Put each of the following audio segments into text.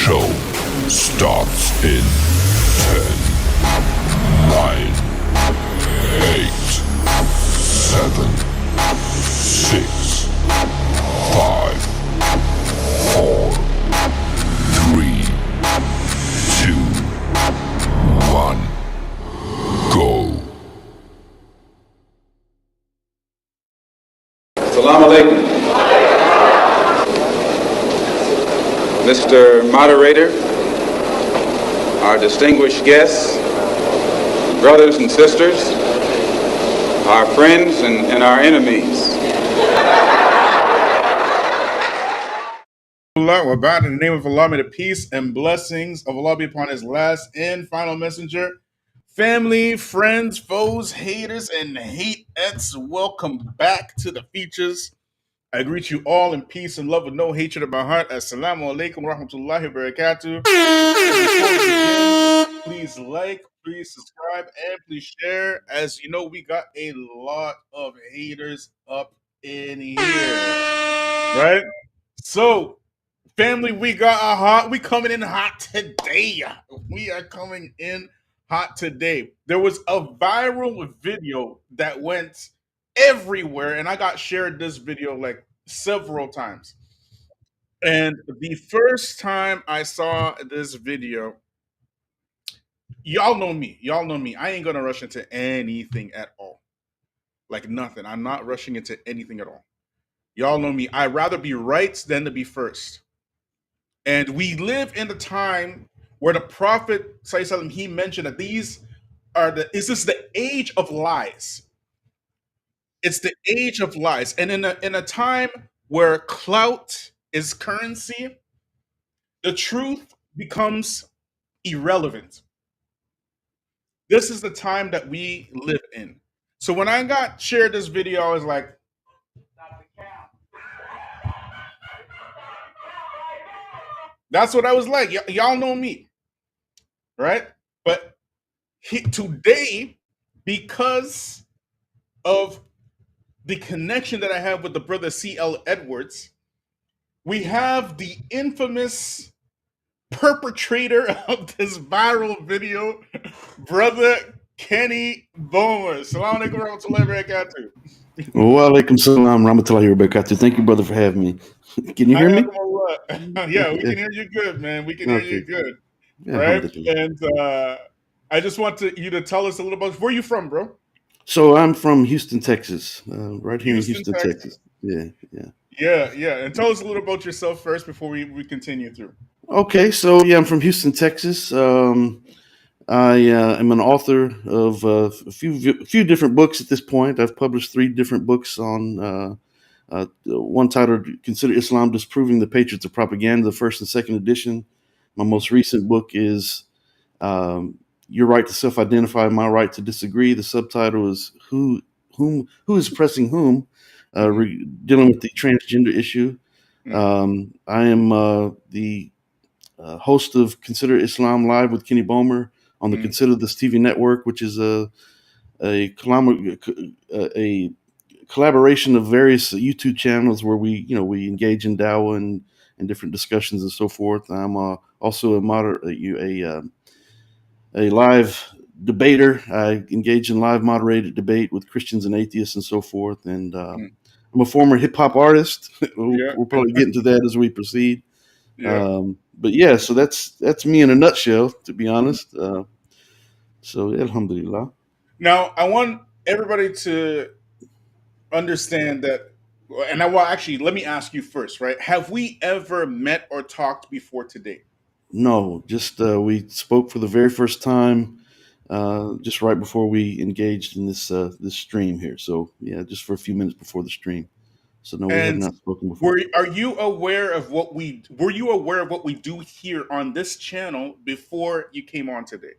show starts in 10, 9, 8, 7, 6, 5, 4, 3, 2, 1, go. Salaam Alaikum. Mr. Moderator, our distinguished guests, brothers and sisters, our friends and our enemies. We're about in the name of Allah, may the peace and blessings of Allah be upon His last and final messenger. Family, friends, foes, haters, and hateettes, welcome back to the Feachaz. I greet you all in peace and love with no hatred in my heart. Assalamu Alaikum wa rahmatullahi wa barakatuh. Before we begin, please like, please subscribe, and please share. As you know, we got a lot of haters up in here, right? So, family, we coming in hot today. We are coming in hot today. There was a viral video that went everywhere, and I got shared this video like several times. And the first time I saw this video, y'all know me. I ain't gonna rush into anything at all. Like nothing. I'm not rushing into anything at all. Y'all know me. I'd rather be right than to be first. And we live in the time where the Prophet ﷺ, he mentioned that this is the age of lies. It's the age of lies. And in a time where clout is currency, the truth becomes irrelevant. This is the time that we live in. So when I got shared this video, I was like, that's what I was like. Y'all know me, right? But today, because of the connection that I have with the brother C.L. Edwards, we have the infamous perpetrator of this viral video, brother Kenny Bomer. Salaam Alaikum wa rahmatullahi wa barakatuh. Wa alaikum salam rahmatullahi wa barakatuh. Thank you, brother, for having me. Can you hear me? Yeah, we can hear you good, man. We can hear you good. Yeah, right? And I just want you to tell us a little about where you from, bro. So I'm from Houston, Texas, right here in Houston, Texas. Yeah. And tell us a little about yourself first before we continue through. Okay, so I'm from Houston, Texas. I am an author of a few different books at this point. I've published 3 different books on one titled "Consider Islam Disproving the Patriots of Propaganda," the first and second edition. My most recent book is "Your Right to Self-Identify, My Right to Disagree." The subtitle is "Who is Pressing Whom?" Dealing with the transgender issue. I am the host of Consider Islam Live with Kenny Bomer on the Consider This TV network, which is a collaboration of various YouTube channels where we engage in dawah and different discussions and so forth. I'm also a live debater. I engage in live moderated debate with Christians and atheists and so forth. And I'm a former hip hop artist. We'll probably get into that as we proceed. But yeah, so that's me in a nutshell, to be honest. So alhamdulillah. Now I want everybody to understand that, and let me ask you first, right? Have we ever met or talked before today? No, just we spoke for the very first time just right before we engaged in this stream here. So yeah, just for a few minutes before the stream. So no, we have not spoken before. Are you aware of what we do here on this channel before you came on today?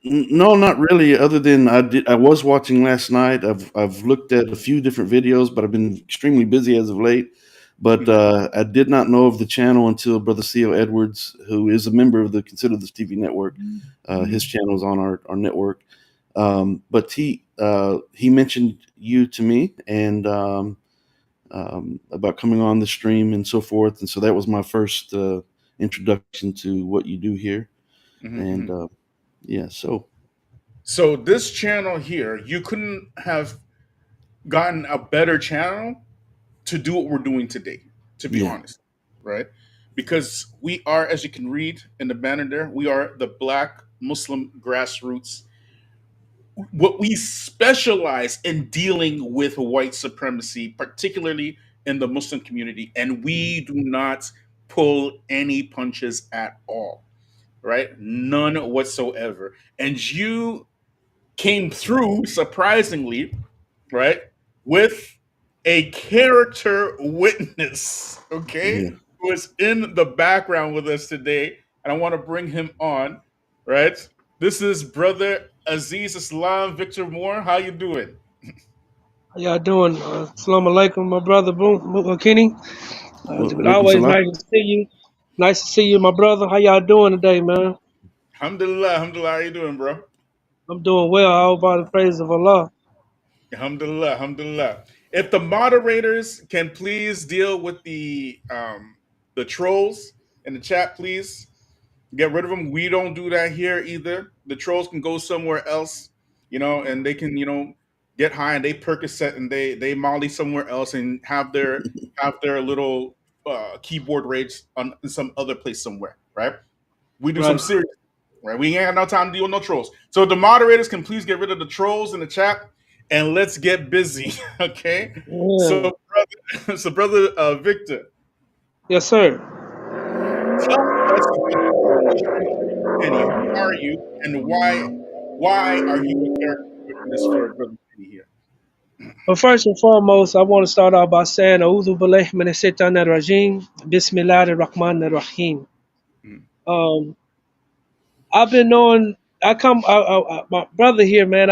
No, not really. Other than I was watching last night. I've looked at a few different videos, but I've been extremely busy as of late. But I did not know of the channel until Brother C.L. Edwards, who is a member of the Consider This TV network. His channel is on our network. But he mentioned you to me and about coming on the stream and so forth. And so that was my first introduction to what you do here. And Mhm. yeah, so So this channel here, you couldn't have gotten a better channel to do what we're doing today, to be yeah, honest, right? Because we are, as you can read in the banner there, we are the Black Muslim grassroots. What we specialize in dealing with white supremacy, particularly in the Muslim community, and we do not pull any punches at all, right? None whatsoever. And you came through surprisingly, right, with a character witness, okay, yeah. who is in the background with us today, and I want to bring him on, right? This is brother Aziz Islam Victor Moore. How you doing? How y'all doing? Salaam Alaikum, my brother Kenny. Well, alaikum Always salam. nice to see you. Nice to see you, my brother. How y'all doing today, man? Alhamdulillah, alhamdulillah. How you doing, bro? I'm doing well. All by the praise of Allah. Alhamdulillah, alhamdulillah. If the moderators can please deal with the trolls in the chat, please. Get rid of them. We don't do that here either. The trolls can go somewhere else, and they can, get high and they Percocet and they Molly somewhere else and have their little keyboard rates on in some other place somewhere, right? We do some Right. serious, right? We ain't got no time to deal with no trolls. So the moderators can please get rid of the trolls in the chat and let's get busy, okay? Yeah. So, brother, so brother Victor, Yes, sir. tell us before we shoot Penny, who are you and why are you a character witness for Brother Penny here? But first and foremost, I want to start off by saying, "A'udhu billahi minash shaitanir rajim. Bismillahir rahmanir rahim." Mm, Um, I've been knowing. My brother here, man.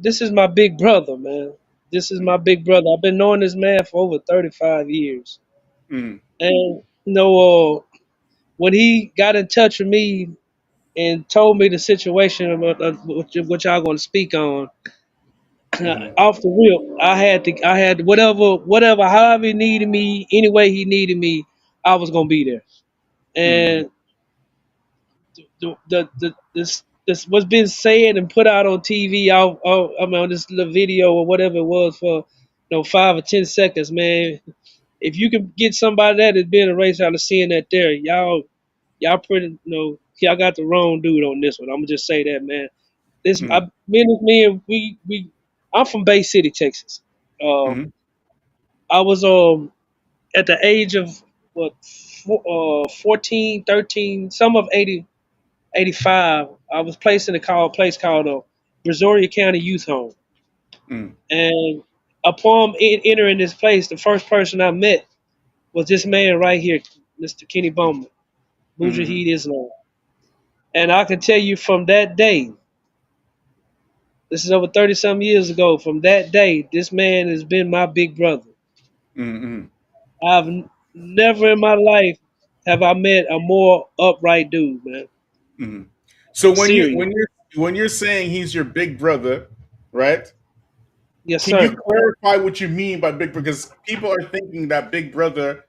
This is my big brother, man. This is my mm, big brother. I've been knowing this man for over 35 years. mm, And when he got in touch with me and told me the situation about which I'm going to speak on, mm, off the rip, I had whatever, however he needed me, any way he needed me, I was going to be there. mm, And this what's been said and put out on TV, I mean, on this little video or whatever it was for 5 or 10 seconds, man. If you can get somebody that is being erased out of seeing that there, y'all pretty, y'all got the wrong dude on this one. I'm gonna just say that, man. mm, Me and we, I'm from Bay City, Texas. mm, I was at the age of what, 14, 13, some of 85. I was placed in a place called Brazoria County Youth Home, mm, and upon entering this place, the first person I met was this man right here, Mr. Kenny Bomer, mm, Mujahid Islam. And I can tell you from that day, this is over 30 some years ago, from that day, this man has been my big brother. mm, Never in my life have I met a more upright dude, man. mm. So when you Serious. when you're saying he's your big brother, right? Yes, Can you sir. clarify what you mean by big brother? Because people are thinking that big brother,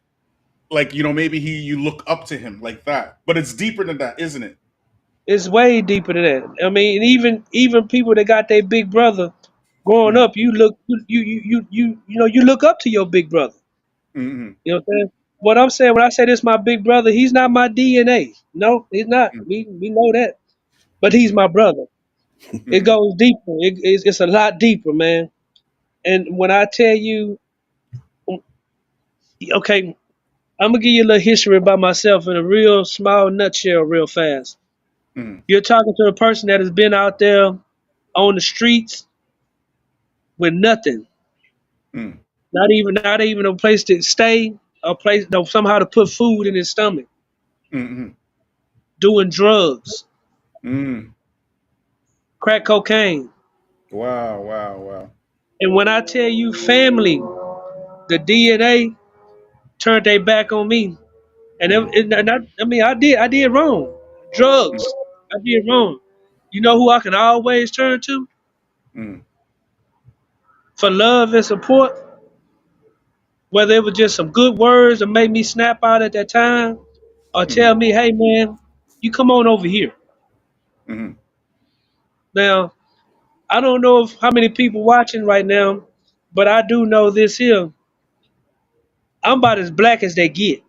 like maybe you look up to him like that, but it's deeper than that, isn't it? It's way deeper than that. I mean, even people that got their big brother growing Mm, up, you look up to your big brother. mm, You know what I'm saying? What I'm saying when I say this my big brother, he's not my DNA. No, he's not. mm, We know that. But he's mm, my brother. It mm, goes deeper. It's a lot deeper, man. And when I tell you, okay, I'm gonna give you a little history about myself in a real small nutshell, real fast. mm, You're talking to a person that has been out there on the streets with nothing, mm, not even a place to stay, a place, no, somehow to put food in his stomach, mm, doing drugs, mm. crack cocaine. Wow, wow, wow. And when I tell you family, the DNA turned their back on me. Mm, I mean, I did wrong. mm, Drugs, I did wrong. You know who I can always turn to mm, for love and support? Whether it was just some good words that made me snap out at that time, or tell me, hey man, you come on over here. Mhm. Now, I don't know if how many people watching right now, but I do know this here. I'm about as black as they get.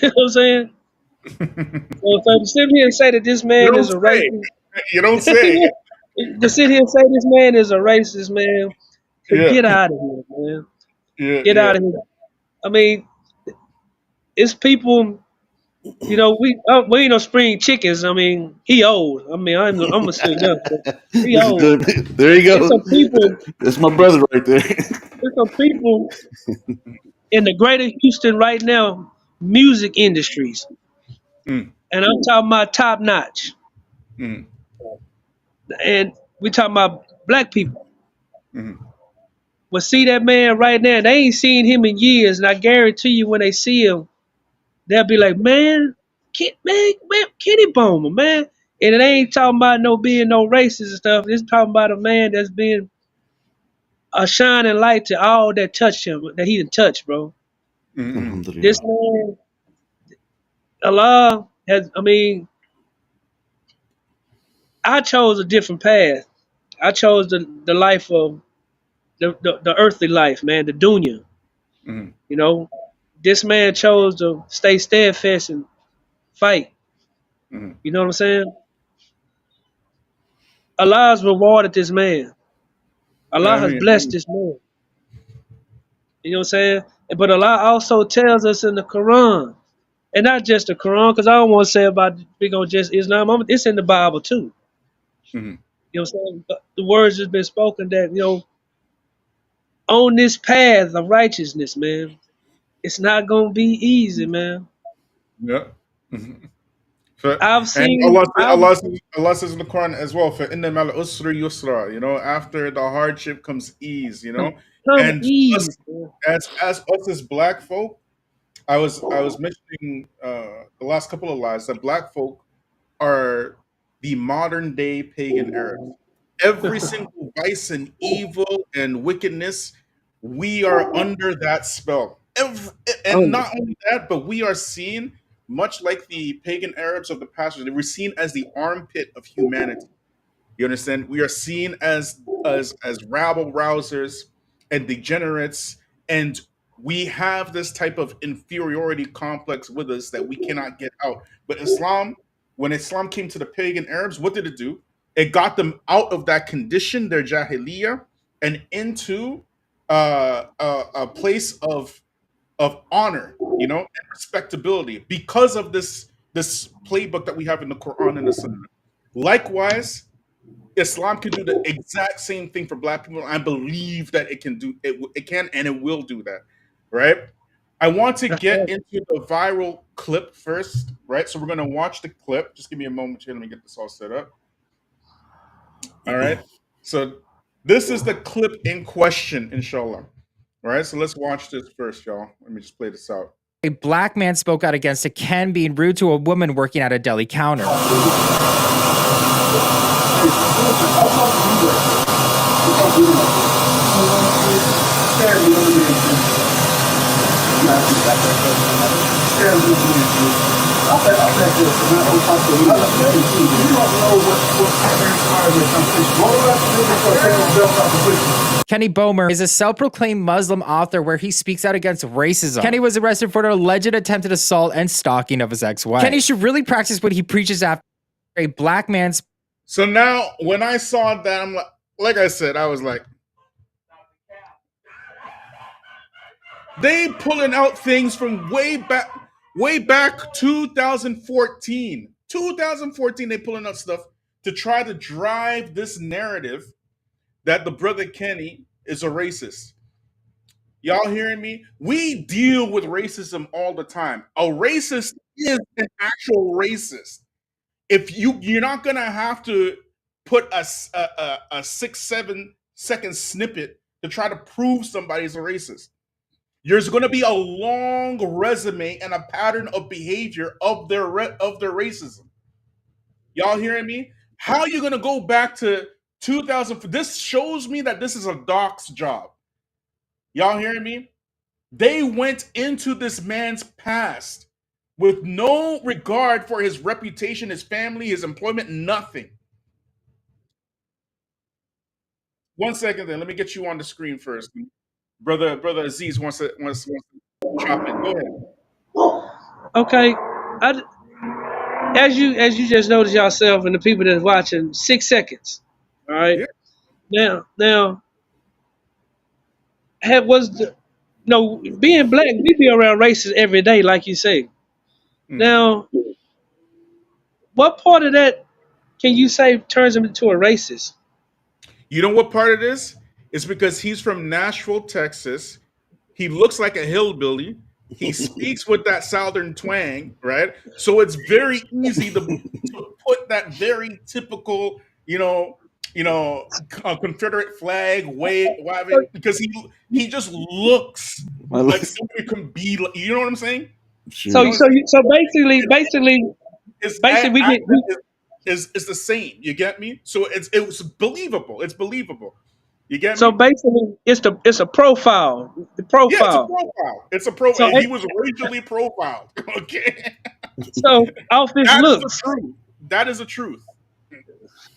You know what I'm saying? So to sit here and say that this You man don't is a say. racist, You don't say. to sit here and say this man is a racist, man, Yeah. get out of here, man. Yeah. Get Yeah. out of here. I mean, it's people. You know, we ain't no spring chickens. I mean, he old. I mean, I'm gonna say that, but he This is old. good. There you It's go. some people. That's my brother right there. There's some people in the greater Houston right now, music industries, Mm, and I'm talking about top notch. mm, And we talking about black people. mm, Well, see that man right now. They ain't seen him in years, and I guarantee you, when they see him, they'll be like, "Man, man, Kenny Bomer, man." And it ain't talking about no being no racist and stuff. It's talking about a man that's been a shining light to all that touch him, that he done touched, bro. mm, mm. This Alhamdulillah. man, Allah has. I mean, I chose a different path. I chose the life of the earthly life, man, the dunya. Mm, You know, this man chose to stay steadfast and fight. mm. You know what I'm saying? Allah has rewarded this man. Allah I has mean, blessed this man. You know what I'm saying? But Allah also tells us in the Quran, and not just the Quran, because I don't want to say about big on just Islam. It's in the Bible too. mm, You know what I'm saying? But the words has been spoken that, on this path of righteousness, man, it's not gonna be easy, man. yeah. Mhm. So, I've and seen, I've Allah says in the Quran as well, for inna mal usri yusra, after the hardship comes ease, come and ease, us, man. as us as black folk, I was mentioning the last couple of lives that black folk are the modern day pagan Arabs. Every single vice and evil and wickedness, we are under that spell. And Oh, not only that, but we are seen, much like the pagan Arabs of the past, we're seen as the armpit of humanity. You understand? We are seen as rabble rousers and degenerates, and we have this type of inferiority complex with us that we cannot get out. But Islam, when Islam came to the pagan Arabs, what did it do? It got them out of that condition, their jahiliyyah, and into a place of honor, and respectability because of this playbook that we have in the Quran and the Sunnah. Likewise, Islam can do the exact same thing for black people. I believe that it can do it. It can and it will do that, right? I want to get into the viral clip first, right? So we're gonna watch the clip. Just give me a moment here. Let me get this all set up. All right. So this is the clip in question, inshallah. All right. So let's watch this first, y'all. Let me just play this out. A black man spoke out against a Ken being rude to a woman working at a deli counter. Kenny Bomer is a self-proclaimed Muslim author where he speaks out against racism. Kenny was arrested for an alleged attempted assault and stalking of his ex-wife. Kenny should really practice what he preaches after a black man's. So now, when I saw that, I'm like I said, I was like, they pulling out things from way back 2014. 2014, they pulling out stuff to try to drive this narrative that the brother Kenny is a racist. Y'all hearing me? We deal with racism all the time. A racist is an actual racist. If you're not gonna have to put a 6-7 second snippet to try to prove somebody's a racist. There's going to be a long resume and a pattern of behavior of their racism. Y'all hearing me? How are you going to go back to 2000? This shows me that this is a doc's job. Y'all hearing me? They went into this man's past with no regard for his reputation, his family, his employment, nothing. 1 second, then let me get you on the screen first. Brother Aziz wants to chop in. Go ahead. Okay, as you just noticed yourself and the people that's watching, 6 seconds. All right. Yeah. Now, have was the no being black, we be around races every day, like you say. Mm. Now, what part of that can you say turns him into a racist? You know what part it is? It's because he's from Nashville, Texas. He looks like a hillbilly. He speaks with that southern twang, right? So it's very easy to put that very typical, Confederate flag waving because he just looks like somebody can be. You know what I'm saying? So You Sure. know what I'm saying? so basically we get Accent is the same. You get me? So it's believable. It's believable. You get so me? basically it's a profile. The Yeah, it's a profile. profile. It's a pro. So He was racially profiled. Okay, so off his that is the looks. truth. That is the truth.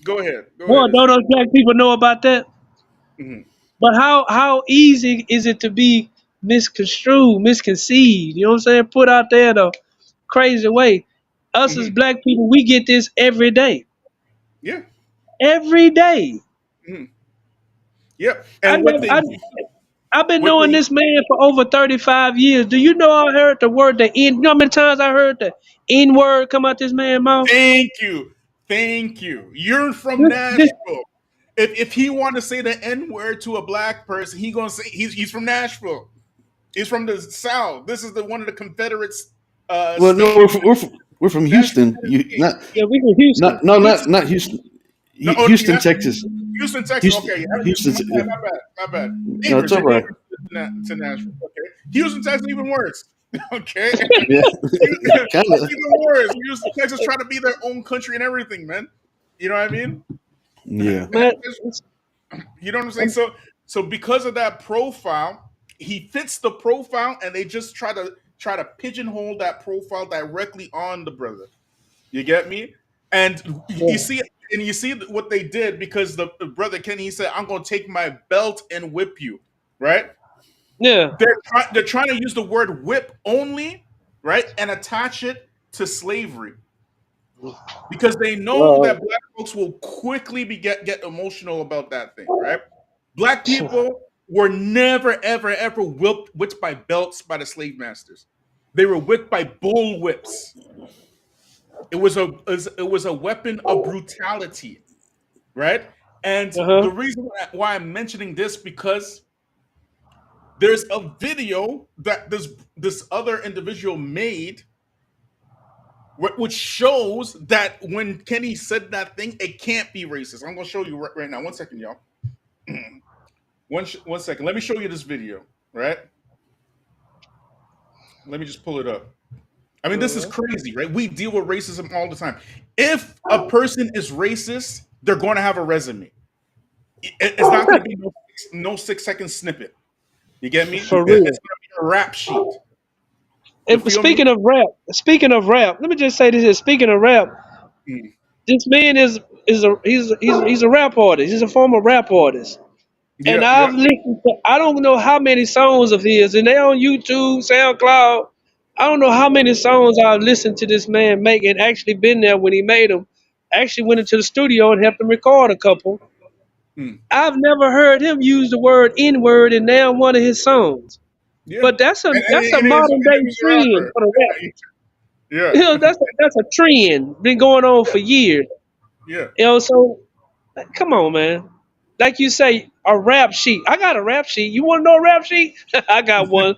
Go ahead. Go Boy, ahead, don't Aziz. those black people know about that? Mhm. But how easy is it to be misconstrued, misconceived? You know what I'm saying? Put out there in a crazy way. Us as Mhm. black people, we get this every day. Yeah. Every day. Mhm. Yep. I And never, I, I've been what knowing they this man for over 35 years. Do you know I heard the word the N? You know how many times I heard the N word come out this man's mouth? thank you. You're from This, Nashville. If he want to say the N word to a black person, he gonna say he's from Nashville. He's from the South. This is the one of the Confederates Well, no, state. we're from Nashville, Houston. You Tennessee. not yeah, we from Houston. not no Houston, not Houston. no, oh, Houston, Texas. Houston, Texas. Okay, Houston. my bad. No, it's Neighbors, all you're right. neighbors to Nashville. Okay, Houston, Texas, even worse. Okay, Yeah, kind of. even worse. Houston, Texas, trying to be their own country and everything, man. You know what I mean? Yeah. Man, You know what I'm saying? So because of that profile, he fits the profile, and they just try to pigeonhole that profile directly on the brother. You get me? And you see what they did because the brother Kenny he said, "I'm gonna take my belt and whip you," right? yeah. They're trying to use the word whip only, right, and attach it to slavery because they know that Well, black folks will quickly get emotional about that thing, right? Black people were never ever whipped by belts by the slave masters. They were whipped by bull whips. It was a weapon of brutality, right? And uh-huh. the reason why I'm mentioning this because there's a video that this other individual made which shows that when Kenny said that thing, it can't be racist. I'm gonna show you right now. 1 second, y'all. One second. Let me show you this video. Right? Let me just pull it up. I mean, this is crazy, right? We deal with racism all the time. If a person is racist, they're going to have a resume. It's not going to be no 6 second snippet. You get me? For It's real. going to be a rap sheet. You And feel me? speaking of rap, let me just say this here. Speaking of rap, Mm. this man he's a rap artist. He's a former rap artist. And Yeah, yeah. I've listened to I don't know how many songs of his, and they're on YouTube, SoundCloud. I don't know how many songs I've listened to this man make and actually been there when he made them. Actually went into the studio and helped him record a couple. Mm. I've never heard him use the word N word in now one of his songs. Yeah. But that's a And, that's a and it modern day was a trend rapper. for the rap. Yeah. You know, that's a trend been going on for years. Yeah. You know, so come on, man. Like you say, a rap sheet. I got a rap sheet. You want to know a rap sheet? I got one.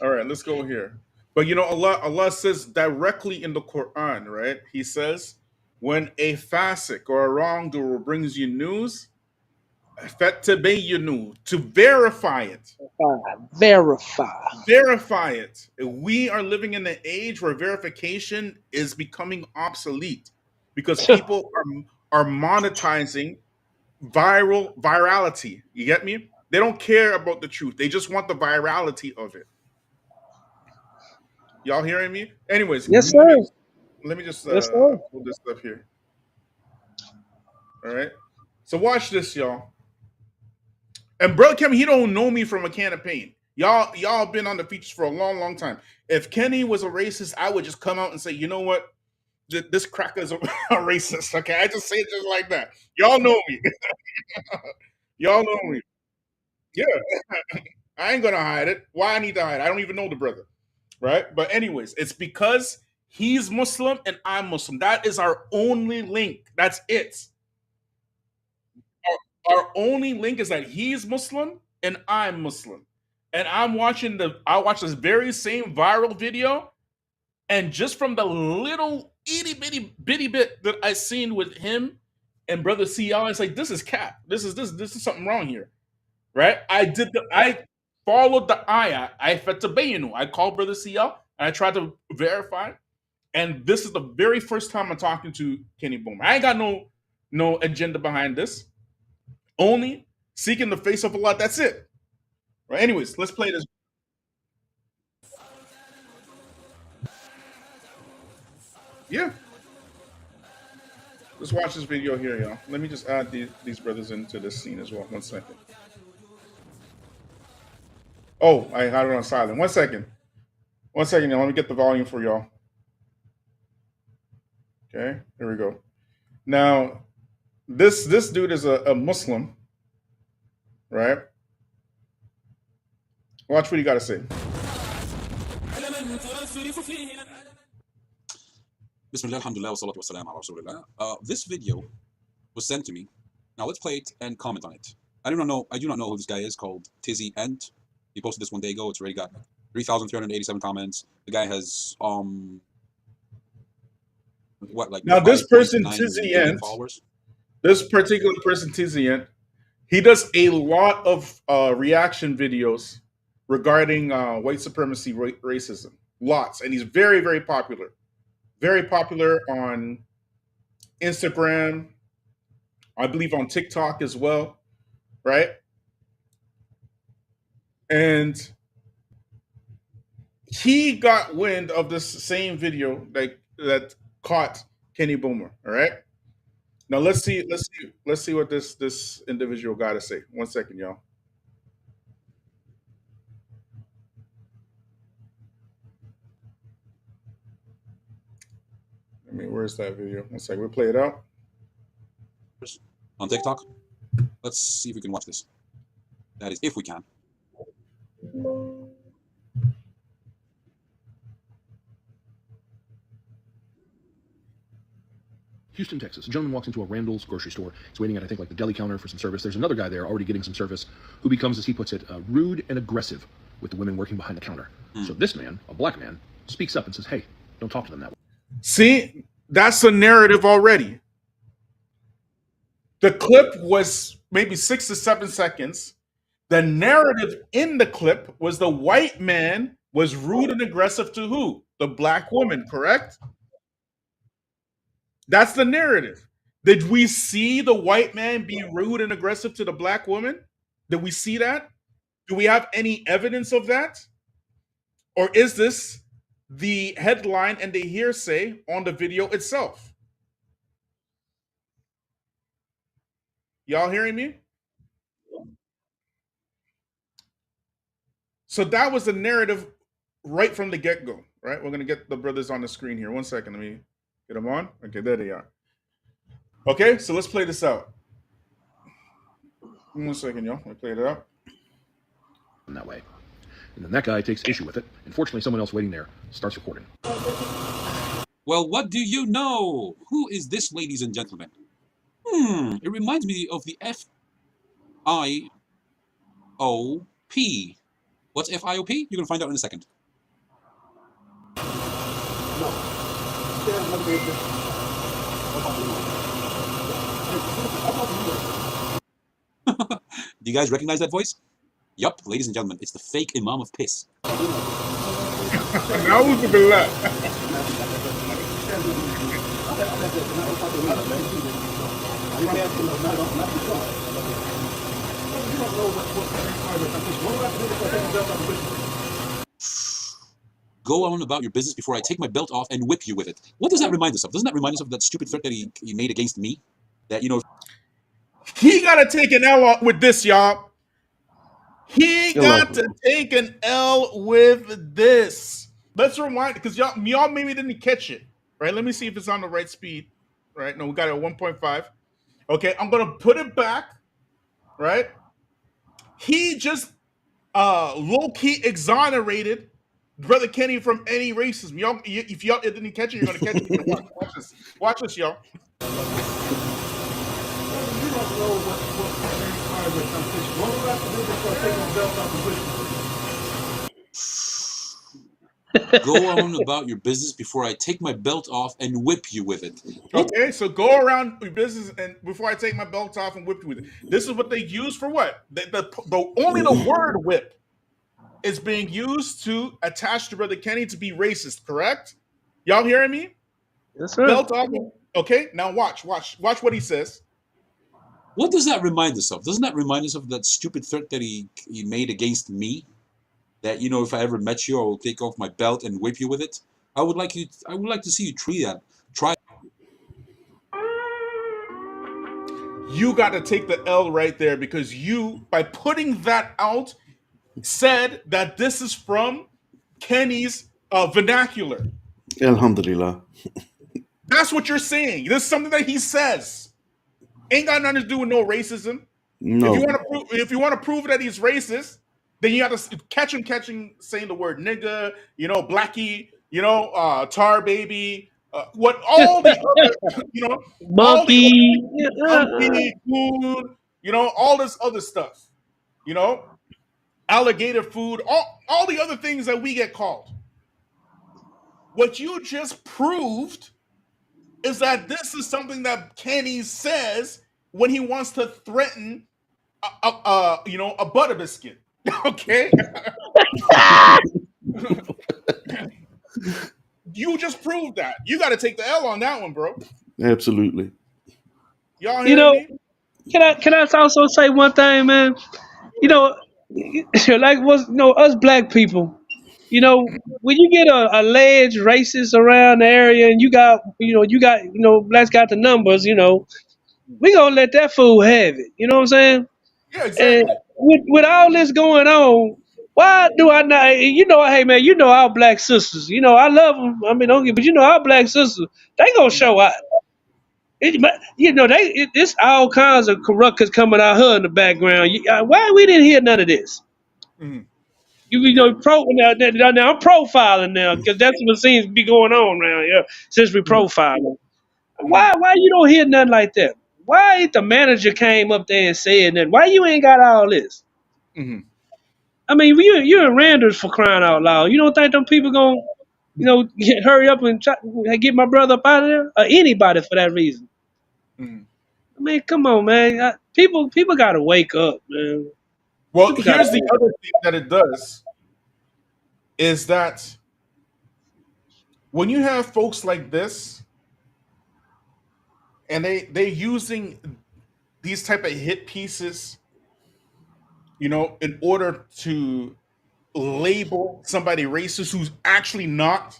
All right, let's go here. But Allah says directly in the Quran, right? He says, when a fasik or a wrongdoer brings you news, فَتَبَيَّنُوا, to verify it. Verify. Verify it. We are living in an age where verification is becoming obsolete because people are monetizing virality. You get me? They don't care about the truth. They just want the virality of it. Y'all hearing me? Anyways, Yes, sir. let me just Yes, sir. pull this stuff here. All right. So watch this, y'all. And bro, Kevin, he don't know me from a can of paint. Y'all been on the features for a long, long time. If Kenny was a racist, I would just come out and say, you know what? This cracker is a racist. Okay, I just say it just like that. Y'all know me. Y'all know me. Yeah, I ain't gonna hide it. Why I need to hide it? I don't even know the brother, right? But anyways, it's because he's Muslim and I'm Muslim. That is our only link. That's it. Our only link is that he's Muslim and I'm Muslim. And I watched this very same viral video, and just from the little itty bitty bit that I seen with him and brother CL, it's like this is cap. This is something wrong here. Right? I followed the ayah. I fetabayinu. I called brother CL and I tried to verify. And this is the very first time I'm talking to Kenny Bomer. I ain't got no agenda behind this. Only seeking the face of Allah. That's it. Right? Anyways, let's play this. Yeah. Let's watch this video here, y'all. Let me just add these brothers into this scene as well. 1 second. Oh, I had it on silent. 1 second. 1 second, y'all. Let me get the volume for y'all. Okay, here we go. Now, this dude is a Muslim, right? Watch what he got to say. Bismillah, alhamdulillah, wa salatu wa salam ala rasulillah. This video was sent to me. Now let's play it and comment on it. I do not know who this guy is, called Tizzy Ent. He posted this 1 day ago. It's already got 3,387 comments. The guy has now this person Tizzy Ent, this particular person Tizzy Ent, he does a lot of reaction videos regarding white supremacy, racism, lots, and he's very, very popular. Very popular on Instagram, I believe on TikTok as well, right? And he got wind of this same video that caught Kenny Bomer. All right. Now let's see what this individual got to say. 1 second, y'all. I mean, where's that video? 1 second. We'll play it out. On TikTok. Let's see if we can watch this. That is, if we can. Houston, Texas. A gentleman walks into a Randall's grocery store. He's waiting at, I think, like the deli counter for some service. There's another guy there already getting some service who becomes, as he puts it, rude and aggressive with the women working behind the counter. So this man, a black man, speaks up and says, hey, don't talk to them that way. See, that's the narrative already. The clip was maybe 6 to 7 seconds. The narrative in the clip was the white man was rude and aggressive to who? The black woman, correct? That's the narrative. Did we see the white man be rude and aggressive to the black woman? Did we see that? Do we have any evidence of that? Or is this the headline and the hearsay on the video itself? Y'all hearing me? So that was the narrative right from the get-go, right? We're going to get the brothers on the screen here. 1 second. Let me get them on. Okay, there they are. Okay, so let's play this out. 1 second, y'all. I played it out. In that way. And then that guy takes issue with it. And fortunately, someone else waiting there starts recording. Well, what do you know? Who is this, ladies and gentlemen? It reminds me of the FIOP. What's FIOP? You're going to find out in a second. Do you guys recognize that voice? Yup, ladies and gentlemen, it's the fake Imam of Piss. Go on about your business before I take my belt off and whip you with it. What does that remind us of? Doesn't that remind us of that stupid threat that he made against me? That, you know... He got to take an L with this, y'all. He got to take an L with this. Let's rewind, because y'all maybe didn't catch it, right? Let me see if it's on the right speed, right? No, we got it at 1.5. Okay, I'm going to put it back, right? He just low-key exonerated Brother Kenny from any racism. Y'all, if y'all didn't catch it, you're going to catch it. Watch this. Watch this, y'all. You don't know what transpired with competition. What will I have to do before I take my belt off and push? Go on about your business before I take my belt off and whip you with it. Okay, so go around your business and before I take my belt off and whip you with it. This is what they use for what? Only the word whip is being used to attach to Brother Kenny to be racist, correct? Y'all hearing me? Yes, sir. Belt off. Okay, now watch what he says. What does that remind us of? Doesn't that remind us of that stupid threat that he made against me? That, you know, if I ever met you, I will take off my belt and whip you with it. I would like to see you try. You got to take the L right there, because you, by putting that out, said that this is from Kenny's vernacular. Alhamdulillah. That's what you're saying. This is something that he says. Ain't got nothing to do with no racism. No. If you want to prove that he's racist, then you have to catch him saying the word nigga, you know, blackie, you know, tar baby, what all the other, you know, monkey, monkey, food, you know, all this other stuff, you know, alligator food, all the other things that we get called. What you just proved is that this is something that Kenny says when he wants to threaten, you know, a butter biscuit. Okay. You just proved that. You got to take the L on that one, bro. Absolutely. Y'all you hear know, me? can I also say one thing, man? You know, like us black people. You know, when you get a alleged racist around the area, and you got blacks got the numbers. You know, we gonna let that fool have it. You know what I'm saying? Yeah, And exactly. with all this going on, why do I not? You know, hey man, you know our black sisters. You know, I love them. I mean, don't get, but you know our black sisters, they gonna show out. You know, it's all kinds of ruckus coming out her in the background. Why we didn't hear none of this? Mm-hmm. You know, now I'm profiling now, because that's what seems to be going on around here since we profiling. Why you don't hear nothing like that? Why ain't the manager came up there and said that? Why you ain't got all this? Mm-hmm. I mean, you're in Randers, for crying out loud. You don't think them people gonna, hurry up and try, get my brother up out of there, or anybody for that reason? Mm-hmm. I mean, come on, man. People gotta wake up, man. Well, People gotta here's the other thing that it does is that when you have folks like this and they using these type of hit pieces, you know, in order to label somebody racist who's actually not,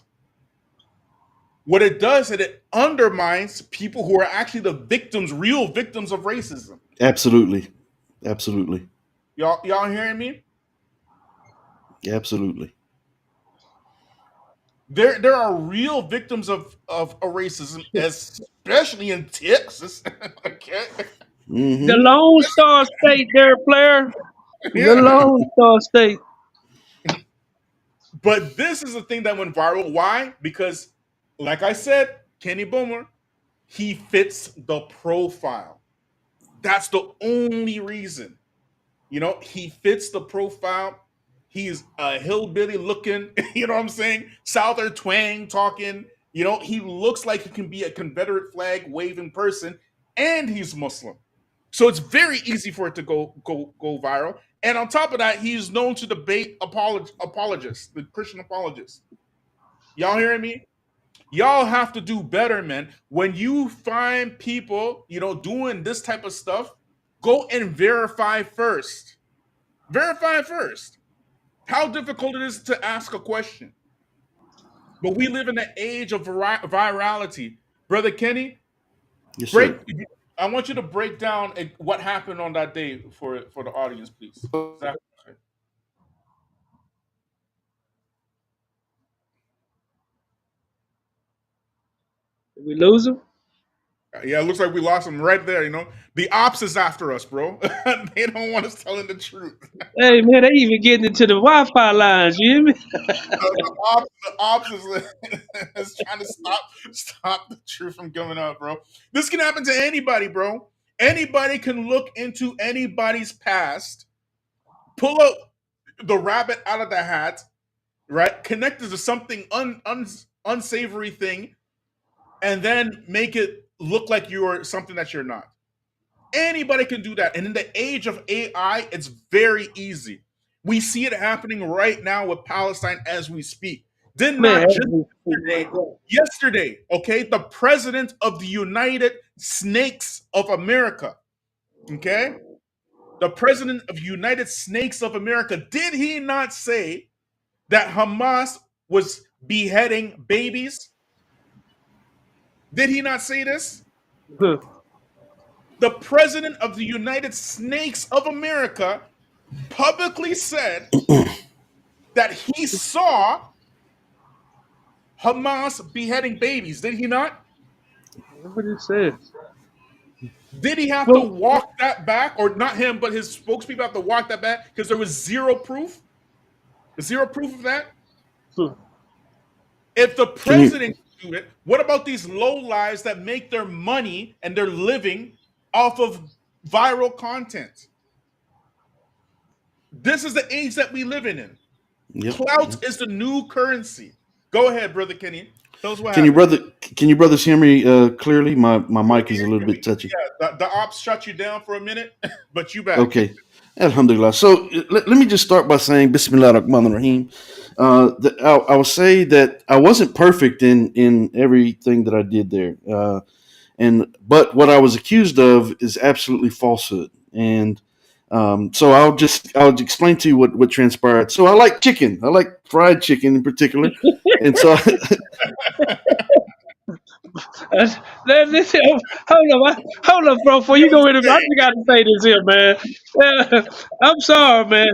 what it does is it undermines people who are actually the victims, real victims of racism. Absolutely. Absolutely. Y'all hearing me? Absolutely. There are real victims of racism, especially in Texas. Okay. The Mm-hmm. Lone Star State, there, player. The Yeah. Lone Star State. But this is the thing that went viral. Why? Because, like I said, Kenny Bomer, he fits the profile. That's the only reason. You know, he fits the profile. He's a hillbilly looking, you know what I'm saying? Southern twang talking. You know, he looks like he can be a Confederate flag waving person, and he's Muslim. So it's very easy for it to go viral. And on top of that, he's known to debate apologists, the Christian apologists. Y'all hearing me? Y'all have to do better, man. When you find people, you know, doing this type of stuff, go and verify first. Verify first. How difficult it is to ask a question. But we live in the age of virality. Brother Kenny, Yes, break. sir. I want you to break down what happened on that day for the audience, please. Exactly. Did we lose him? Yeah, it looks like we lost him right there. The ops is after us, bro. They don't want us telling the truth. Hey man, they even getting into the Wi-Fi lines. You hear me? The ops is trying to stop the truth from coming out, bro. This can happen to anybody, bro. Anybody can look into anybody's past, pull out the rabbit out of the hat, right? Connect it to something unsavory thing, and then make it look like you're something that you're not. Anybody can do that. And in the age of AI, it's very easy. We see it happening right now with Palestine as we speak. Did Man, not just yesterday, okay, the president of the United Snakes of America, okay, the president of United Snakes of America, did he not say that Hamas was beheading babies? Did he not say this? The president of the United Snakes of America publicly said that he saw Hamas beheading babies. Did he not? what it says. Did he have to Well, walk that back? Or not him, but his spokespeople have to walk that back because there was zero proof? Zero proof of that? If the Can you president can do it, what about these low lives that make their money and their living off of viral content? This is the age that we live in. Yep. Clout is the new currency. Go ahead, brother Kenny. Tell us what Can you happened. brothers hear me clearly? My mic is a little bit touchy. Yeah, the ops shut you down for a minute, but you back. Okay. Alhamdulillah. So let me just start by saying Bismillah ar-Rahman ar-Rahim. I will say that I wasn't perfect in everything that I did there. But what I was accused of is absolutely falsehood. And so I'll explain to you what transpired. So I like chicken. I like fried chicken in particular. And so Listen, hold up, bro. Before you go in, I just got to say this here, man. I'm sorry, man,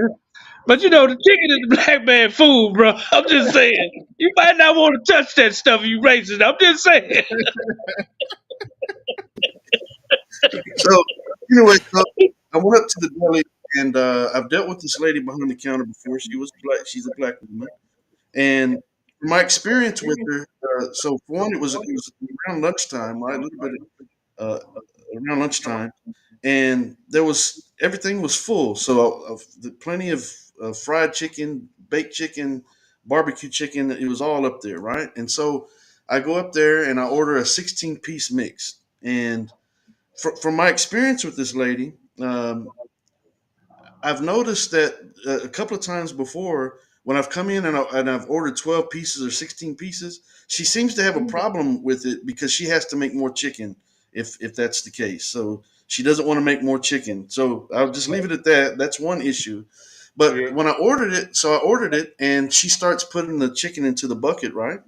but you know the chicken is the black man food, bro. I'm just saying. You might not want to touch that stuff, you racist. I'm just saying. So anyway, so I went up to the deli, and I've dealt with this lady behind the counter before. She was black. She's a black woman, and my experience with her. So for one, it was around lunchtime, right? A little bit uh, around lunchtime, and there was everything was full. So plenty of fried chicken, baked chicken, barbecue chicken. It was all up there, right? And so I go up there and I order a 16-piece mix, and from my experience with this lady, I've noticed that a couple of times before when I've come in and I've ordered 12 pieces or 16 pieces, she seems to have a problem with it because she has to make more chicken if that's the case. So she doesn't want to make more chicken. So I'll just leave it at that. That's one issue. But Yeah. when I ordered it, so I ordered it and she starts putting the chicken into the bucket, right?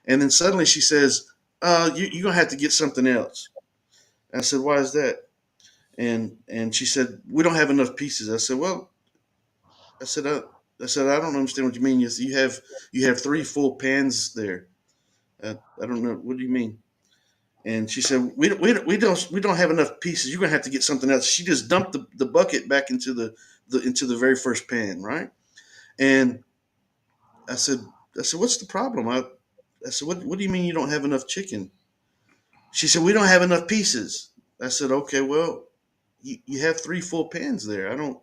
And then suddenly she says, you're going to have to get something else. I said, why is that? And she said, we don't have enough pieces. I said, well, I said, I don't understand what you mean. You have three full pans there. I don't know. What do you mean? And she said, we don't have enough pieces. You're gonna have to get something else. She just dumped the bucket back into the very first pan, right? And I said, what's the problem? I said, what do you mean you don't have enough chicken? She said, we don't have enough pieces. I said, okay, well, you have three full pans there. I don't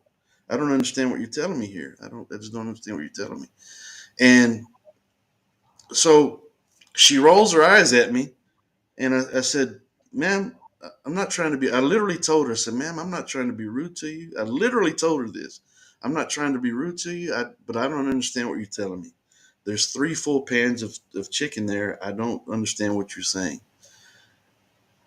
understand what you're telling me here. I just don't understand what you're telling me. And so she rolls her eyes at me, and I said, ma'am, I'm not trying to be. I literally told her, I said, ma'am, I'm not trying to be rude to you. I literally told her this. I'm not trying to be rude to you, but I don't understand what you're telling me. There's three full pans of chicken there. I don't understand what you're saying.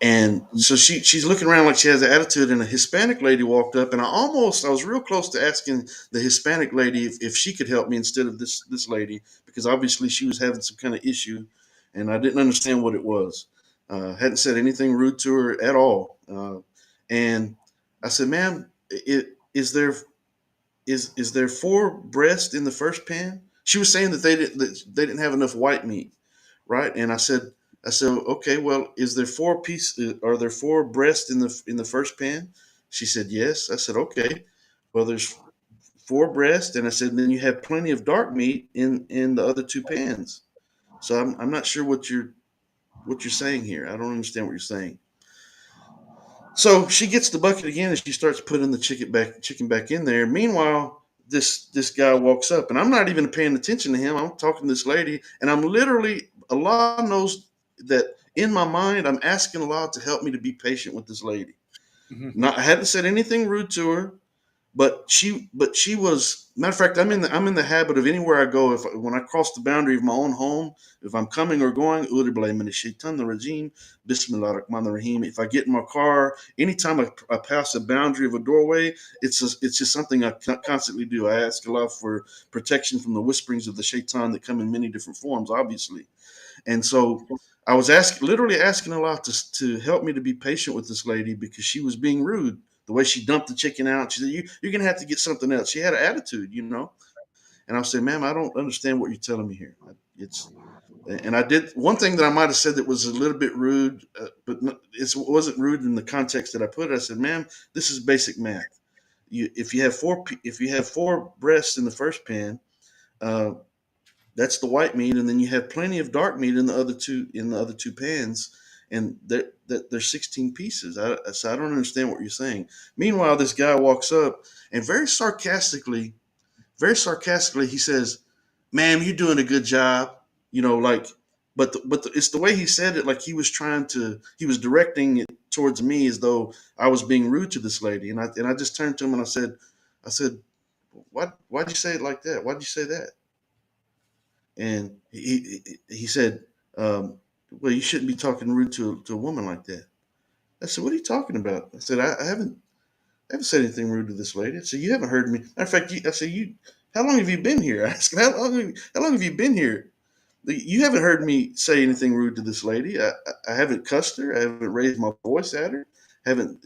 And so she's looking around like she has an attitude, and a Hispanic lady walked up, and I was real close to asking the Hispanic lady if she could help me instead of this lady, because obviously she was having some kind of issue, and I didn't understand what it was. Hadn't said anything rude to her at all, and I said, "Ma'am, is there 4 breasts in the first pan?" She was saying that they didn't have enough white meat, right? And I said, okay, well, is there 4 pieces? Are there 4 breasts in the first pan? She said yes. I said, okay, well, there's 4 breasts, and I said, then you have plenty of dark meat in the other 2 pans. So I'm not sure what you're saying here. I don't understand what you're saying. So she gets the bucket again and she starts putting the chicken back in there. Meanwhile, this guy walks up and I'm not even paying attention to him. I'm talking to this lady and I'm literally, Allah knows that in my mind I'm asking Allah to help me to be patient with this lady. Not I hadn't said anything rude to her, but she was, matter of fact, I'm in the habit of anywhere I go, if when I cross the boundary of my own home, if I'm coming or going, if I get in my car, anytime I pass a boundary of a doorway, it's just something I constantly do. I ask Allah for protection from the whisperings of the shaitan that come in many different forms, obviously. And so I was literally asking Allah to help me to be patient with this lady because she was being rude. The way she dumped the chicken out, she said, "You're gonna have to get something else." She had an attitude, you know. And I said, "Ma'am, I don't understand what you're telling me here." And I did one thing that I might have said that was a little bit rude, but it wasn't rude in the context that I put it. I said, "Ma'am, this is basic math. If you have 4 breasts in the first pan, uh, that's the white meat, and then you have plenty of dark meat in the other two pans, and there's 16 pieces. So I don't understand what you're saying." Meanwhile, this guy walks up and very sarcastically, he says, "Ma'am, you're doing a good job." You know, like, it's the way he said it, like he was directing it towards me as though I was being rude to this lady, and I just turned to him and I said, why'd you say it like that? Why'd you say that? And he said, "Well, you shouldn't be talking rude to a woman like that." I said, "What are you talking about?" I said, I haven't said anything rude to this lady." I said, "You haven't heard me." Matter of fact, I said, how long have you been here?" I asked him, how long have you been here? You haven't heard me say anything rude to this lady. I haven't cussed her. I haven't raised my voice at her. I haven't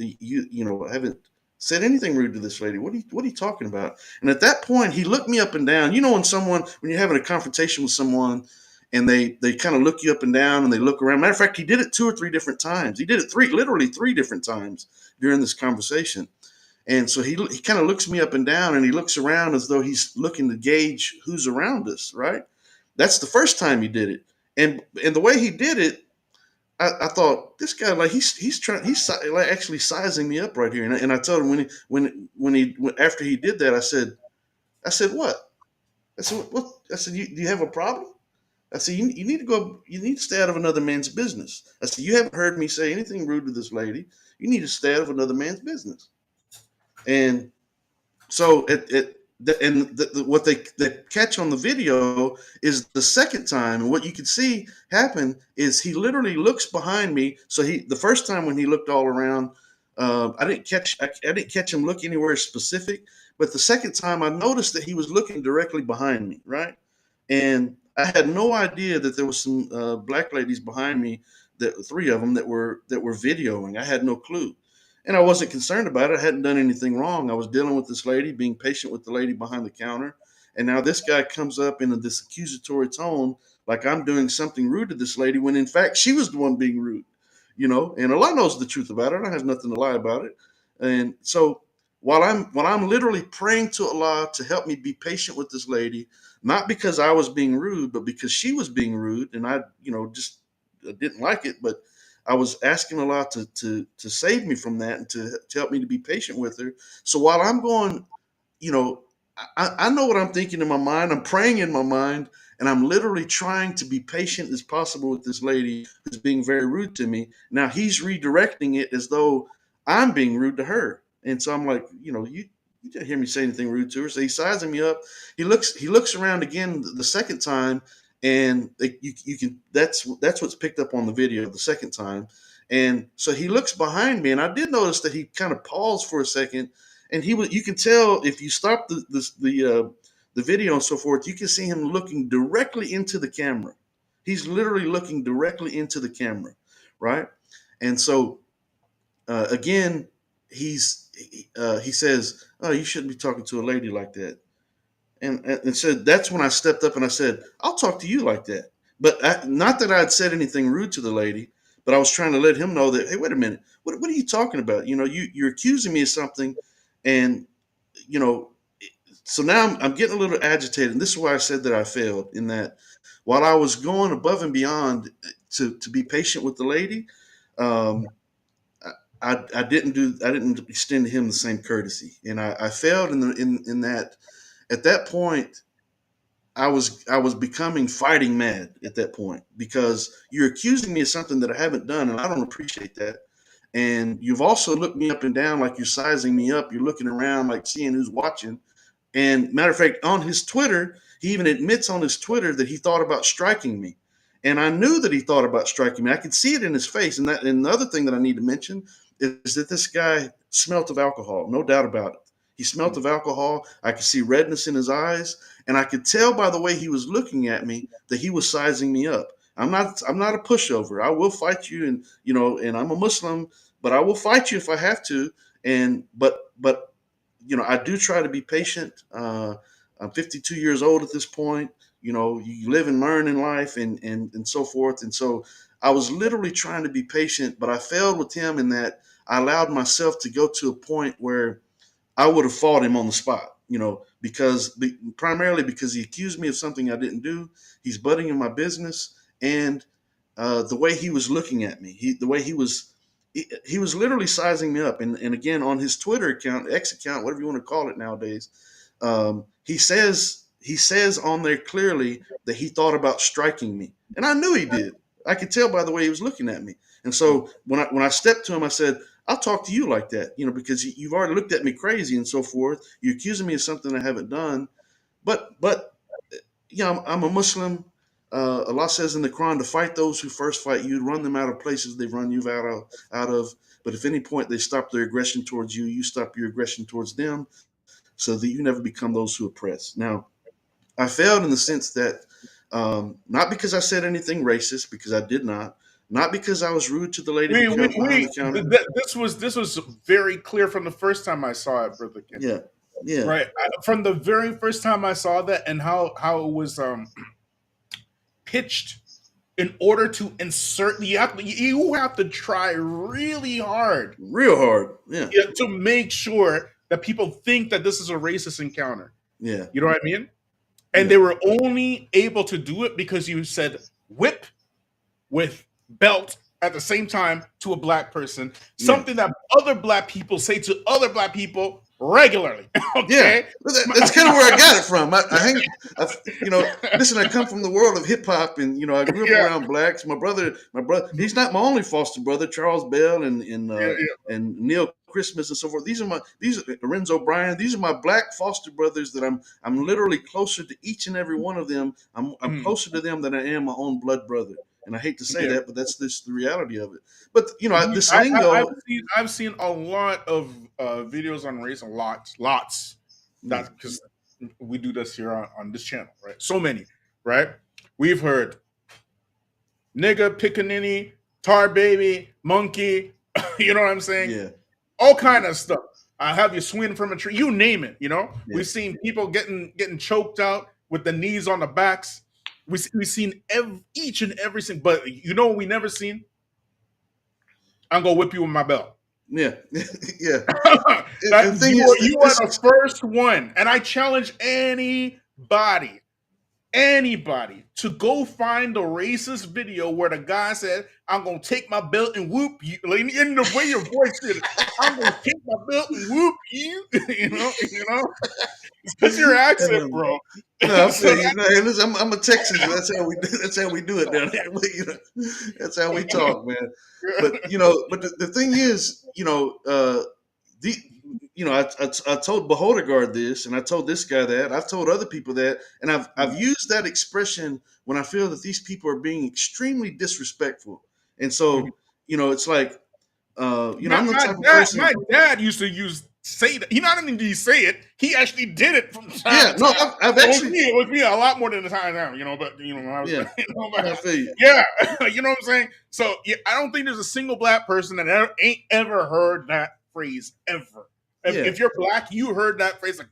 said anything rude to this lady. What are you talking about? And at that point, he looked me up and down. You know, when you're having a confrontation with someone and they kind of look you up and down and they look around. Matter of fact, he did it 2 or 3 different times. He did it literally 3 different times during this conversation. And so he kind of looks me up and down and he looks around as though he's looking to gauge who's around us, right? That's the first time he did it. And the way he did it, I thought, this guy, like, he's like actually sizing me up right here. And I told him after he did that, I said, "What?" I said, "What?" I said, do you have a problem?" I said, you need to stay out of another man's business. I said, "You haven't heard me say anything rude to this lady. You need to stay out of another man's business." And so what they catch on the video is the second time, and what you can see happen is he literally looks behind me. So the first time when he looked all around, I didn't catch him look anywhere specific. But the second time, I noticed that he was looking directly behind me, right? And I had no idea that there was some black ladies behind me, 3 of them that were videoing. I had no clue. And I wasn't concerned about it. I hadn't done anything wrong. I was dealing with this lady, being patient with the lady behind the counter. And now this guy comes up in this accusatory tone, like I'm doing something rude to this lady, when in fact she was the one being rude, you know. And Allah knows the truth about it. I have nothing to lie about it. And so while I'm literally praying to Allah to help me be patient with this lady, not because I was being rude, but because she was being rude, and I, just didn't like it, but I was asking Allah to save me from that and to help me to be patient with her. So while I'm going, I know what I'm thinking in my mind. I'm praying in my mind, and I'm literally trying to be patient as possible with this lady who's being very rude to me. Now he's redirecting it as though I'm being rude to her. And so I'm like, you didn't hear me say anything rude to her. So he's sizing me up. He looks around again the second time, and you can that's what's picked up on the video the second time. And so he looks behind me, and I did notice that he kind of paused for a second, and you can tell if you stop the video and so forth, you can see him looking directly into the camera. He's literally looking directly into the camera, right? And so again, he says, "Oh, you shouldn't be talking to a lady like that." And so that's when I stepped up and I said, "I'll talk to you like that." But not that I'd said anything rude to the lady, but I was trying to let him know that, hey, wait a minute, what are you talking about? You know, you're accusing me of something, and you know, so now I'm getting a little agitated. And this is why I said that I failed, in that while I was going above and beyond to be patient with the lady, um, I didn't extend to him the same courtesy, and I failed in that. At that point, I was becoming fighting mad at that point, because you're accusing me of something that I haven't done, and I don't appreciate that. And you've also looked me up and down like you're sizing me up. You're looking around like seeing who's watching. And matter of fact, on his Twitter, he even admits on his Twitter that he thought about striking me. And I knew that he thought about striking me. I could see it in his face. And the other thing that I need to mention is that this guy smelt of alcohol, no doubt about it. He smelt of alcohol. I could see redness in his eyes, and I could tell by the way he was looking at me that he was sizing me up. I'm not a pushover. I will fight you, and and I'm a Muslim, but I will fight you if I have to. And but I do try to be patient. I'm 52 years old at this point. You live and learn in life, and so forth. And so I was literally trying to be patient, but I failed with him in that I allowed myself to go to a point where I would have fought him on the spot, primarily because he accused me of something I didn't do. He's butting in my business, and the way he was looking at me, the way he was literally sizing me up. And again, on his Twitter account, X account, whatever you want to call it nowadays, he says on there clearly that he thought about striking me, and I knew he did. I could tell by the way he was looking at me. And so when I stepped to him, I said, "I'll talk to you like that, because you've already looked at me crazy and so forth. You're accusing me of something I haven't done, but I'm a Muslim. Allah says in the Quran to fight those who first fight you, run them out of places they've run you out of. But if any point they stop their aggression towards you, you stop your aggression towards them, so that you never become those who oppress." Now, I failed in the sense that not because I said anything racist, because I did not because I was rude to the lady Wait, who wait, comes behind wait. the counter. This was very clear from the first time I saw it, Brother Kenny. Yeah, yeah, Right. From the very first time I saw that, and how it was pitched in order to insert, you have to try really hard, real hard. Yeah, to make sure that people think that this is a racist encounter. yeah, You know what I mean? And yeah, they were only able to do it because you said whip with belt at the same time to a black person, yeah. something that other black people say to other black people regularly. Okay, Yeah, that's kind of where I got it from. Listen, I come from the world of hip hop, and I grew up Yeah. around blacks. My brother, he's not my only foster brother. Charles Bell Yeah, and Neil Christmas and so forth. These are Lorenzo Bryan. These are my black foster brothers that I'm literally closer to each and every one of them. I'm closer to them than I am my own blood brother. And I hate to say yeah. that, but that's just the reality of it. But this I've lingo. seen a lot of videos on race, and lots. That's because we do this here on this channel, right? So many, right? We've heard nigga, pickaninny, tar baby, monkey. You know what I'm saying? Yeah, All kind of stuff. I have you swinging from a tree. You name it. yeah. We've seen people getting choked out with the knees on the backs. We've seen each and every single. But what we never seen? I'm gonna whip you with my belt. Yeah, yeah. That, The thing you is, are the first one, and I challenge anybody to go find the racist video where the guy said, "I'm gonna take my belt and whoop you." Like, in the way your voice did it, I'm gonna take my belt and whoop you. It's your accent, bro. No, I feel you. No, hey, listen, I'm a Texan. That's how we do it down here. That's how we talk, man. But the thing is, I told Beholdergard this, and I told this guy that. I've told other people that, and I've used that expression when I feel that these people are being extremely disrespectful. And so, it's like, I'm the type of person. My dad used to use say that. He not only did he say it, he actually did it from time Yeah, to no, time. I've Well, actually, with me a lot more than the time now, but when I was, yeah, but, I feel you. yeah, you know what I'm saying. So yeah, I don't think there's a single black person that ain't ever heard that phrase ever. Yeah, If you're black, you heard that phrase like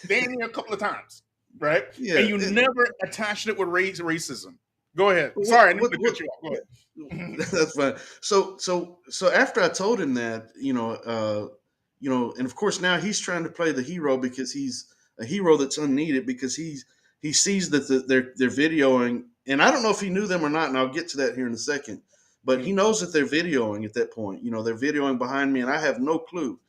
damn a couple of times, right? yeah. And you never attached it with racism. Go ahead. What, Sorry, I need what, to what, cut you off. Go ahead. that's fine. So after I told him that, and of course now he's trying to play the hero because he's a hero that's unneeded because he sees that they're videoing, and I don't know if he knew them or not, and I'll get to that here in a second. But he knows that they're videoing at that point. They're videoing behind me, and I have no clue.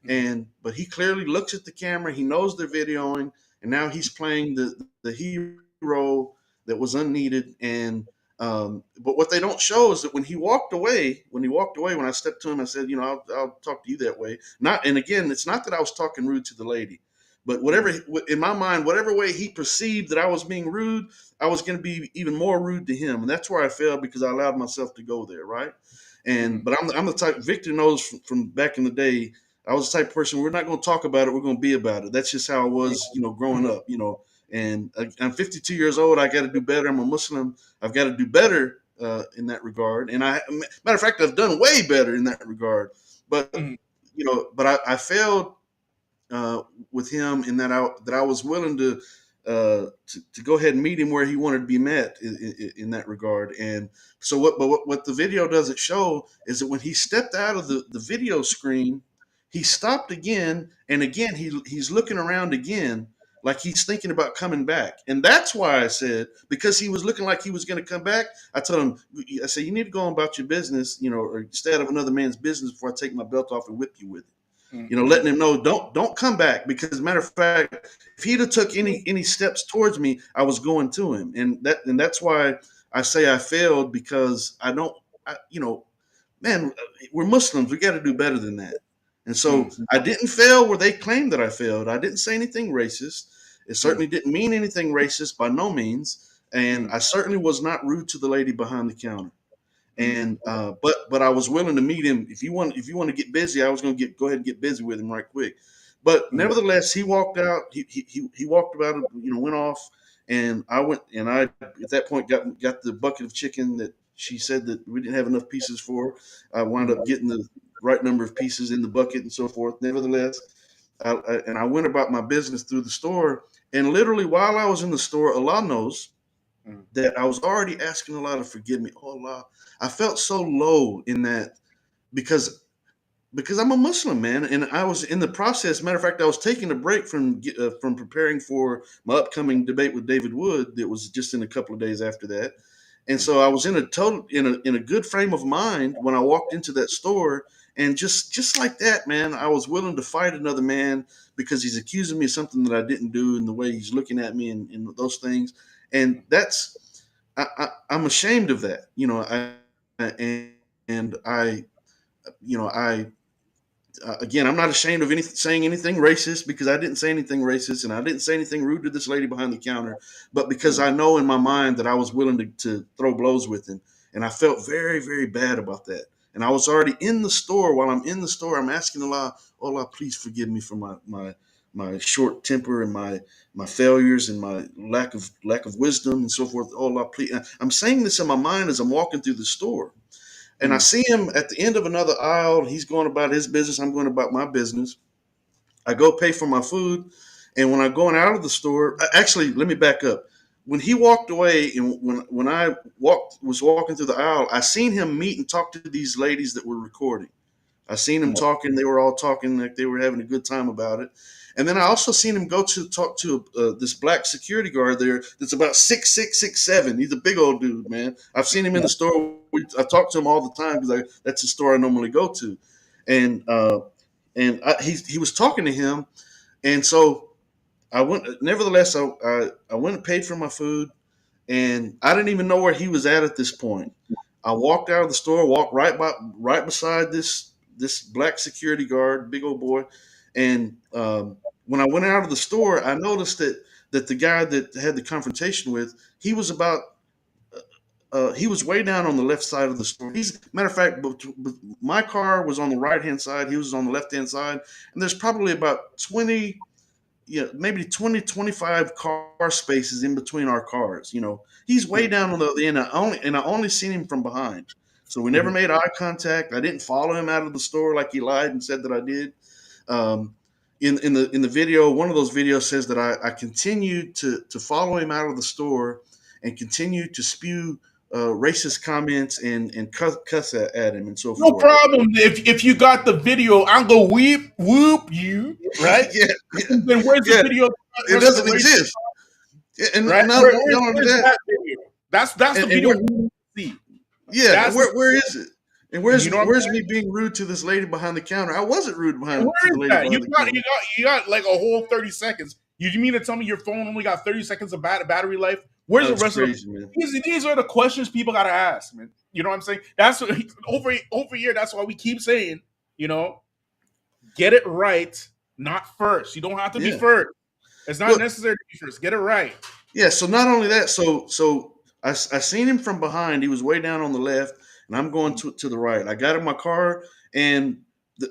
But he clearly looks at the camera. He knows they're videoing, and now he's playing the hero that was unneeded. And but what they don't show is that when I stepped to him, I said, I'll talk to you that way. Not, and again, it's not that I was talking rude to the lady, but whatever in my mind, whatever way he perceived that I was being rude, I was going to be even more rude to him, and that's where I failed because I allowed myself to go there, right? But I'm the type. Victor knows from back in the day. I was the type of person. We're not going to talk about it. We're going to be about it. That's just how I was, growing up. And I'm 52 years old. I got to do better. I'm a Muslim. I've got to do better in that regard. And matter of fact, I've done way better in that regard. But I failed with him in that I was willing to go ahead and meet him where he wanted to be met in that regard. And so what the video doesn't show is that when he stepped out of the video screen, he stopped again, and again he's looking around again, like he's thinking about coming back. And that's why I said, because he was looking like he was going to come back, I told him, I said, you need to go on about your business, or stay out of another man's business before I take my belt off and whip you with it. Letting him know, don't come back, because as a matter of fact, if he'd have took any steps towards me, I was going to him. And that's why I say I failed, because man, we're Muslims. We got to do better than that. And so I didn't fail where they claimed that I failed. I didn't say anything racist. It certainly didn't mean anything racist by no means. And I certainly was not rude to the lady behind the counter. And but I was willing to meet him. If you want to get busy, I was going to go ahead and get busy with him right quick. But nevertheless, he walked out. He walked about it, went off, and I went, and I at that point got the bucket of chicken that she said that we didn't have enough pieces for. I wound up getting the right number of pieces in the bucket and so forth. Nevertheless, I went about my business through the store, and literally while I was in the store, Allah knows that I was already asking Allah to forgive me. Oh Allah, I felt so low in that because I'm a Muslim, man, and I was in the process. Matter of fact, I was taking a break from preparing for my upcoming debate with David Wood. That was just in a couple of days after that, and so I was in a good frame of mind when I walked into that store, and just like that, man, I was willing to fight another man because he's accusing me of something that I didn't do, and the way he's looking at me and those things, and I'm ashamed of that, and I again, I'm not ashamed of saying anything racist, because I didn't say anything racist, and I didn't say anything rude to this lady behind the counter, but because I know in my mind that I was willing to throw blows with him, and I felt very, very bad about that. And I was already in the store. While I'm in the store, I'm asking Allah, oh Allah, please forgive me for my short temper and my failures and my lack of wisdom and so forth. Oh Allah, please. I'm saying this in my mind as I'm walking through the store. And I see him at the end of another aisle. He's going about his business. I'm going about my business. I go pay for my food. And when I'm going out of the store, actually, let me back up. When he walked away, and when I was walking through the aisle, I seen him meet and talk to these ladies that were recording. I seen them talking. They were all talking like they were having a good time about it. And then I also seen him go to talk to this black security guard there that's about 6'6", 6'7". He's a big old dude, man. I've seen him in the store. I talk to him all the time because that's the store I normally go to. And he was talking to him. And so I went. Nevertheless, I went and paid for my food. And I didn't even know where he was at this point. I walked out of the store, walked right beside this black security guard, big old boy. And when I went out of the store, I noticed that the guy that had the confrontation with, he was about he was way down on the left side of the store. Matter of fact, my car was on the right hand side. He was on the left hand side, and there's probably about 20, maybe 20, 25 car spaces in between our cars. He's way down on the end. I only seen him from behind, so we never made eye contact. I didn't follow him out of the store like he lied and said that I did. In the video, one of those videos says that I continued to follow him out of the store and continued to spew racist comments and cuss at him and so No forth. problem. If you got the video, I'll go whoop you, right? Yeah. Then where's the video? It doesn't exist. And right? not Where's only that video? That's the video we need to see. Yeah, where is it? And where's You know me being rude to this lady behind the counter? I wasn't rude to Where the is lady that? behind the counter. You got like a whole 30 seconds. You mean to tell me your phone only got 30 seconds of battery life? Where's That's the rest crazy, of man. These are the questions people gotta ask, man. You know what I'm saying? That's what, over here. That's why we keep saying, get it right, not first. You don't have to be first. It's not necessary to be first. Get it right. Yeah. So not only that, so I seen him from behind. He was way down on the left, and I'm going to the right. I got in my car, and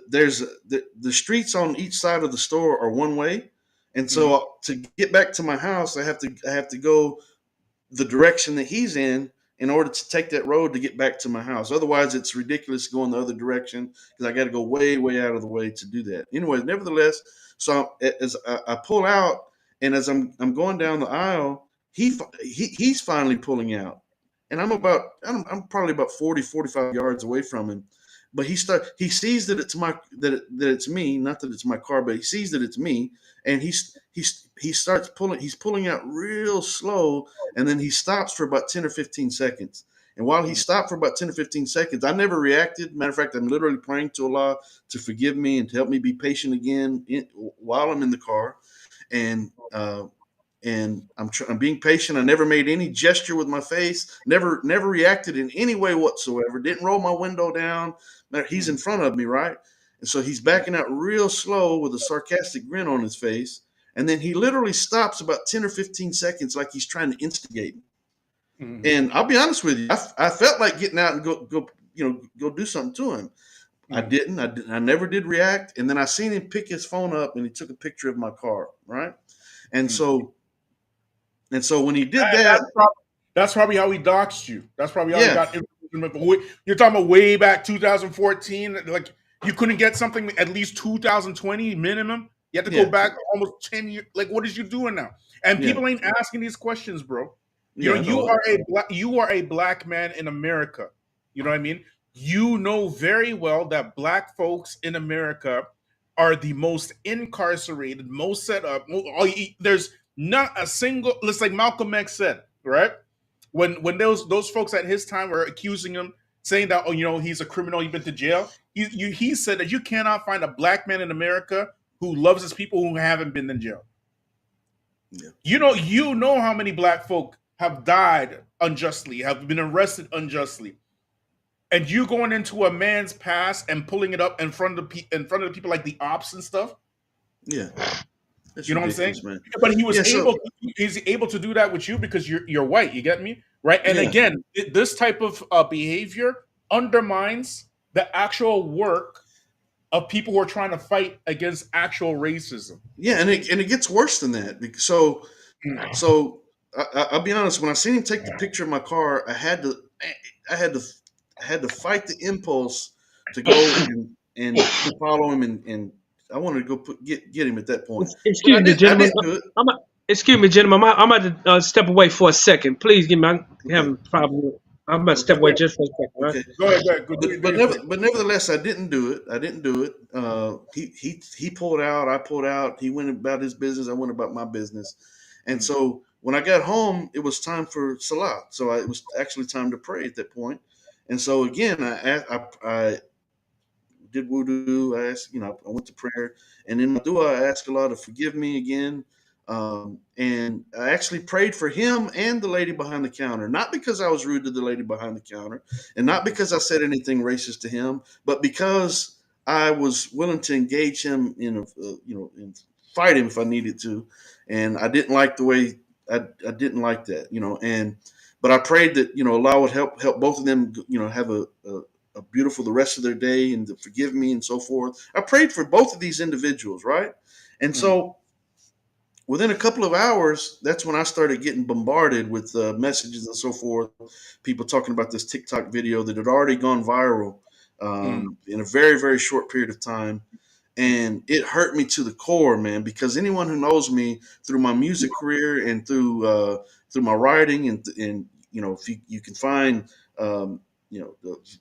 there's the streets on each side of the store are one way, and so to get back to my house, I have to go the direction that he's in order to take that road to get back to my house. Otherwise, it's ridiculous going the other direction because I got to go way out of the way to do that. Anyways, nevertheless, so as I pull out, and as I'm going down the aisle, he's finally pulling out, and I'm probably about 40, 45 yards away from him. But he sees that it's that it's me, not that it's my car, but he sees that it's me, and he starts pulling. He's pulling out real slow, and then he stops for about 10 or 15 seconds. And while he stopped for about 10 or 15 seconds, I never reacted. Matter of fact, I'm literally praying to Allah to forgive me and to help me be patient again while I'm in the car. And I'm being patient. I never made any gesture with my face. Never reacted in any way whatsoever. Didn't roll my window down. He's in front of me, right? And so he's backing out real slow with a sarcastic grin on his face. And then he literally stops about 10 or 15 seconds like he's trying to instigate me. Mm-hmm. And I'll be honest with you, I felt like getting out and go do something to him. Mm-hmm. I didn't. I never did react. And then I seen him pick his phone up and he took a picture of my car, right? And so when he did that's probably how he doxed you. That's probably how he got information. You're talking about way back 2014. Like you couldn't get something at least 2020 minimum. You have to go back almost 10 years. Like what is you doing now? And people ain't asking these questions, bro. You are a black man in America. You know what I mean? You know very well that black folks in America are the most incarcerated, most set up. There's not a single. It's like Malcolm X said, right? When those folks at his time were accusing him, saying that he's a criminal, he's been to jail. He said that you cannot find a black man in America who loves his people who haven't been in jail. Yeah. You know how many black folk have died unjustly, have been arrested unjustly, and you going into a man's past and pulling it up in front of the people like the ops and stuff. Yeah. You know what I'm saying? Man. But he was he's able to do that with you because you're white. You get me? Right? And again, this type of behavior undermines the actual work of people who are trying to fight against actual racism. Yeah, and it gets worse than that. So I'll be honest. When I seen him take the picture of my car, I had to fight the impulse to go and follow him and I wanted to go get him at that point. Excuse me, gentlemen. I'm about to step away for a second. Please give me. I'm having a problem. I'm about to step away just for a second. Right? Okay. Go ahead. But nevertheless, I didn't do it. He pulled out. I pulled out. He went about his business. I went about my business. And so when I got home, it was time for Salah. So it was actually time to pray at that point. And so again, I did wudu. I asked, I went to prayer, and in my dua, I asked Allah to forgive me again. And I actually prayed for him and the lady behind the counter, not because I was rude to the lady behind the counter, and not because I said anything racist to him, but because I was willing to engage him and fight him if I needed to. And I didn't like the way I didn't like that, but I prayed that Allah would help both of them, have a beautiful the rest of their day and to forgive me and so forth. I prayed for both of these individuals, right? And so within a couple of hours, that's when I started getting bombarded with messages and so forth. People talking about this TikTok video that had already gone viral in a very, very short period of time. And it hurt me to the core, man, because anyone who knows me through my music career and through my writing and if you can find the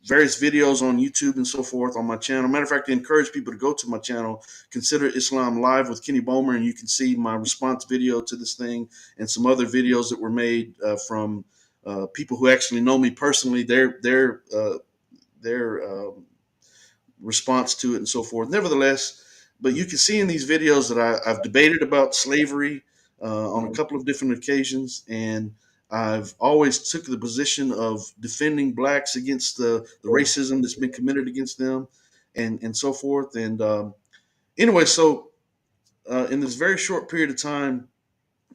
various videos on YouTube and so forth on my channel. Matter of fact, I encourage people to go to my channel, consider Islam Live with Kenny Bomer, and you can see my response video to this thing and some other videos that were made from people who actually know me personally. Their response to it and so forth. Nevertheless, but you can see in these videos that I've debated about slavery on a couple of different occasions, and I've always took the position of defending blacks against the racism that's been committed against them, and so forth. And anyway, so in this very short period of time,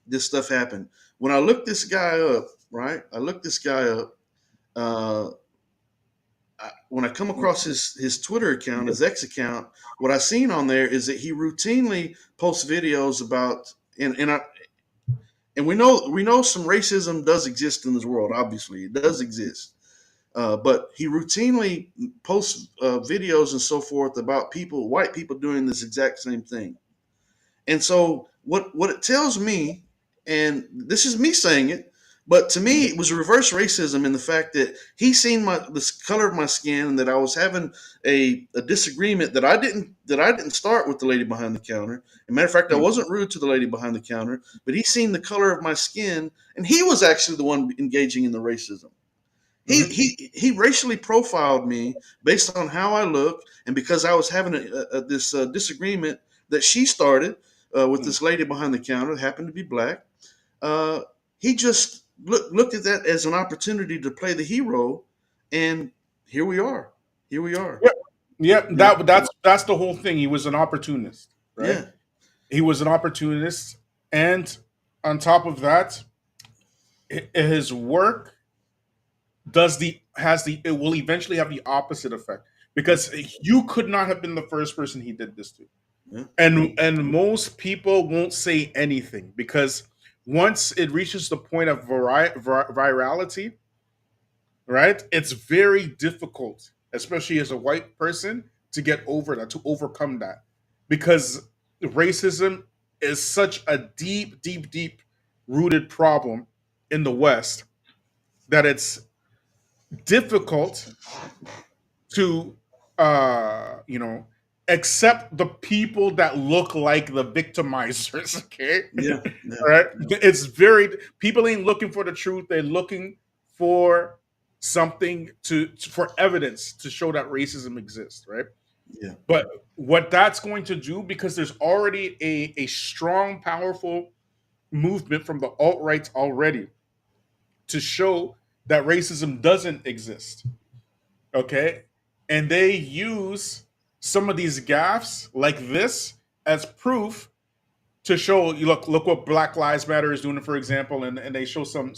this stuff happened. When I looked this guy up, right? I looked this guy up. When I come across his Twitter account, his X account, what I seen on there is that he routinely posts videos about and we know some racism does exist in this world. Obviously, it does exist, but he routinely posts videos and so forth about white people doing this exact same thing. And so what it tells me, and this is me saying it, but to me it was reverse racism in the fact that he seen the color of my skin and that I was having a disagreement that I didn't start with the lady behind the counter. As a matter of fact, I wasn't rude to the lady behind the counter, but he seen the color of my skin and he was actually the one engaging in the racism. He racially profiled me based on how I look, and because I was having this disagreement that she started with this lady behind the counter that happened to be black. He just looked at that as an opportunity to play the hero, and here we are. Here we are. Yeah, that's the whole thing. He was an opportunist, right? Yeah. He was an opportunist, and on top of that, his work it will eventually have the opposite effect, because you could not have been the first person he did this to. Yeah. And most people won't say anything, because once it reaches the point of virality, right, it's very difficult, especially as a white person, to get over that, to overcome that, because racism is such a deep rooted problem in the West that it's difficult to accept the people that look like the victimizers. Okay. Yeah. Yeah. Right. It's very, people ain't looking for the truth, they're looking for something for evidence to show that racism exists, right? Yeah. But what that's going to do, because there's already a strong, powerful movement from the alt-right already to show that racism doesn't exist. Okay. And they use some of these gaffes like this as proof to show, you look what Black Lives Matter is doing, for example, and they show some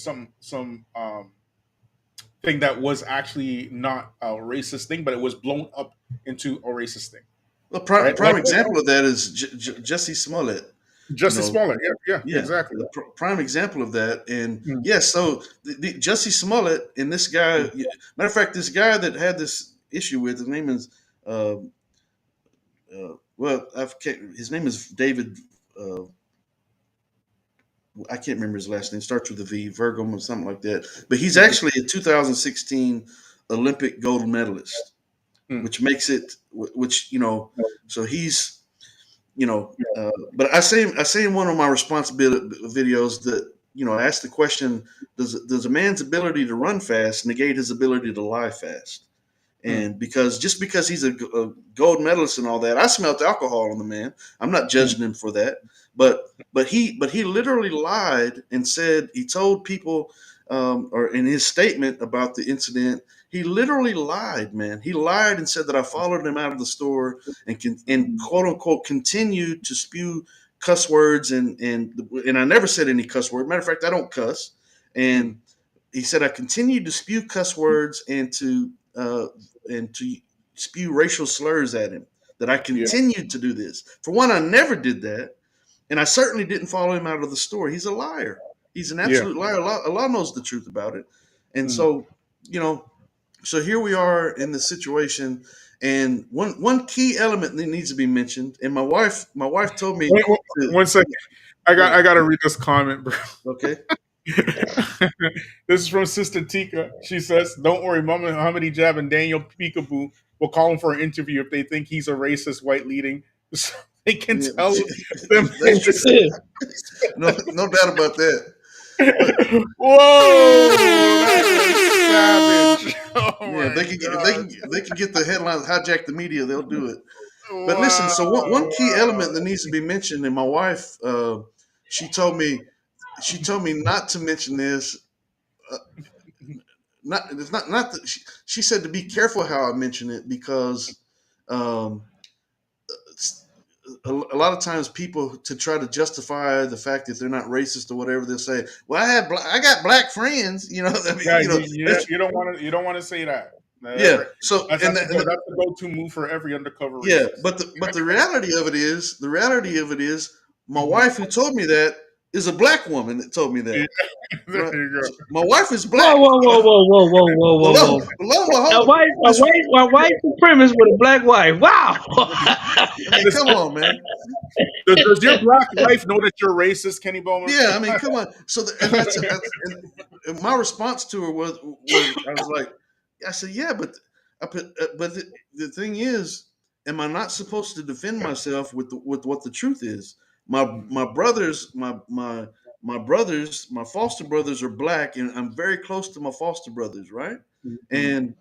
thing that was actually not a racist thing, but it was blown up into a racist thing. Well, prime example of that is Jussie Smollett. Justice Smollett, yeah, exactly. The prime example of that, and yes, so the Jussie Smollett and this guy. Matter of fact, this guy that had this issue with, his name is, his name is David. I can't remember his last name. Starts with a V, Virgum or something like that. But he's actually a 2016 Olympic gold medalist, which makes it, so he's. But I say in one of my responsibility videos that I asked the question: Does a man's ability to run fast negate his ability to lie fast? And because he's a gold medalist and all that, I smelled alcohol on the man. I'm not judging him for that, but he literally lied and said, he told people, or in his statement about the incident, he literally lied, man. He lied and said that I followed him out of the store and quote unquote continued to spew cuss words and I never said any cuss word. Matter of fact, I don't cuss. And he said I continued to spew cuss words and to spew racial slurs at him. That I continued to do this. For one, I never did that, and I certainly didn't follow him out of the store. He's a liar. He's an absolute liar. Allah knows the truth about it, and so so here we are in the situation. And one key element that needs to be mentioned, and my wife told me. Wait, 1 second. I got to read this comment, bro. Okay. This is from Sister Tika. She says, "Don't worry, Mama Muhammad Hijab and Daniel Peekaboo will call him for an interview if they think he's a racist white leading, so they can tell them." No doubt about that. Whoa, that's savage! They can get the headlines, hijack the media. They'll do it. But listen, so one key element that needs to be mentioned, and my wife, she told me not to mention this. It's not that she said to be careful how I mention it, because a lot of times people, to try to justify the fact that they're not racist or whatever, they'll say, "Well, I got black friends." You don't want to say that. Yeah. So that's the go-to move for every undercover racist. Yeah, but the reality of it is, my wife who told me that is a black woman that told me that. There you go. My wife is black. Whoa. A white supremacist with a black wife. Wow. I mean, come on, man. Does your black wife know that you're racist, Kenny Bomer? Yeah, I mean, come on. So and my response to her was I was like, I said, yeah, but the thing is, am I not supposed to defend myself with what the truth is? My brothers, my foster brothers are black, and I'm very close to my foster brothers, right? Mm-hmm. And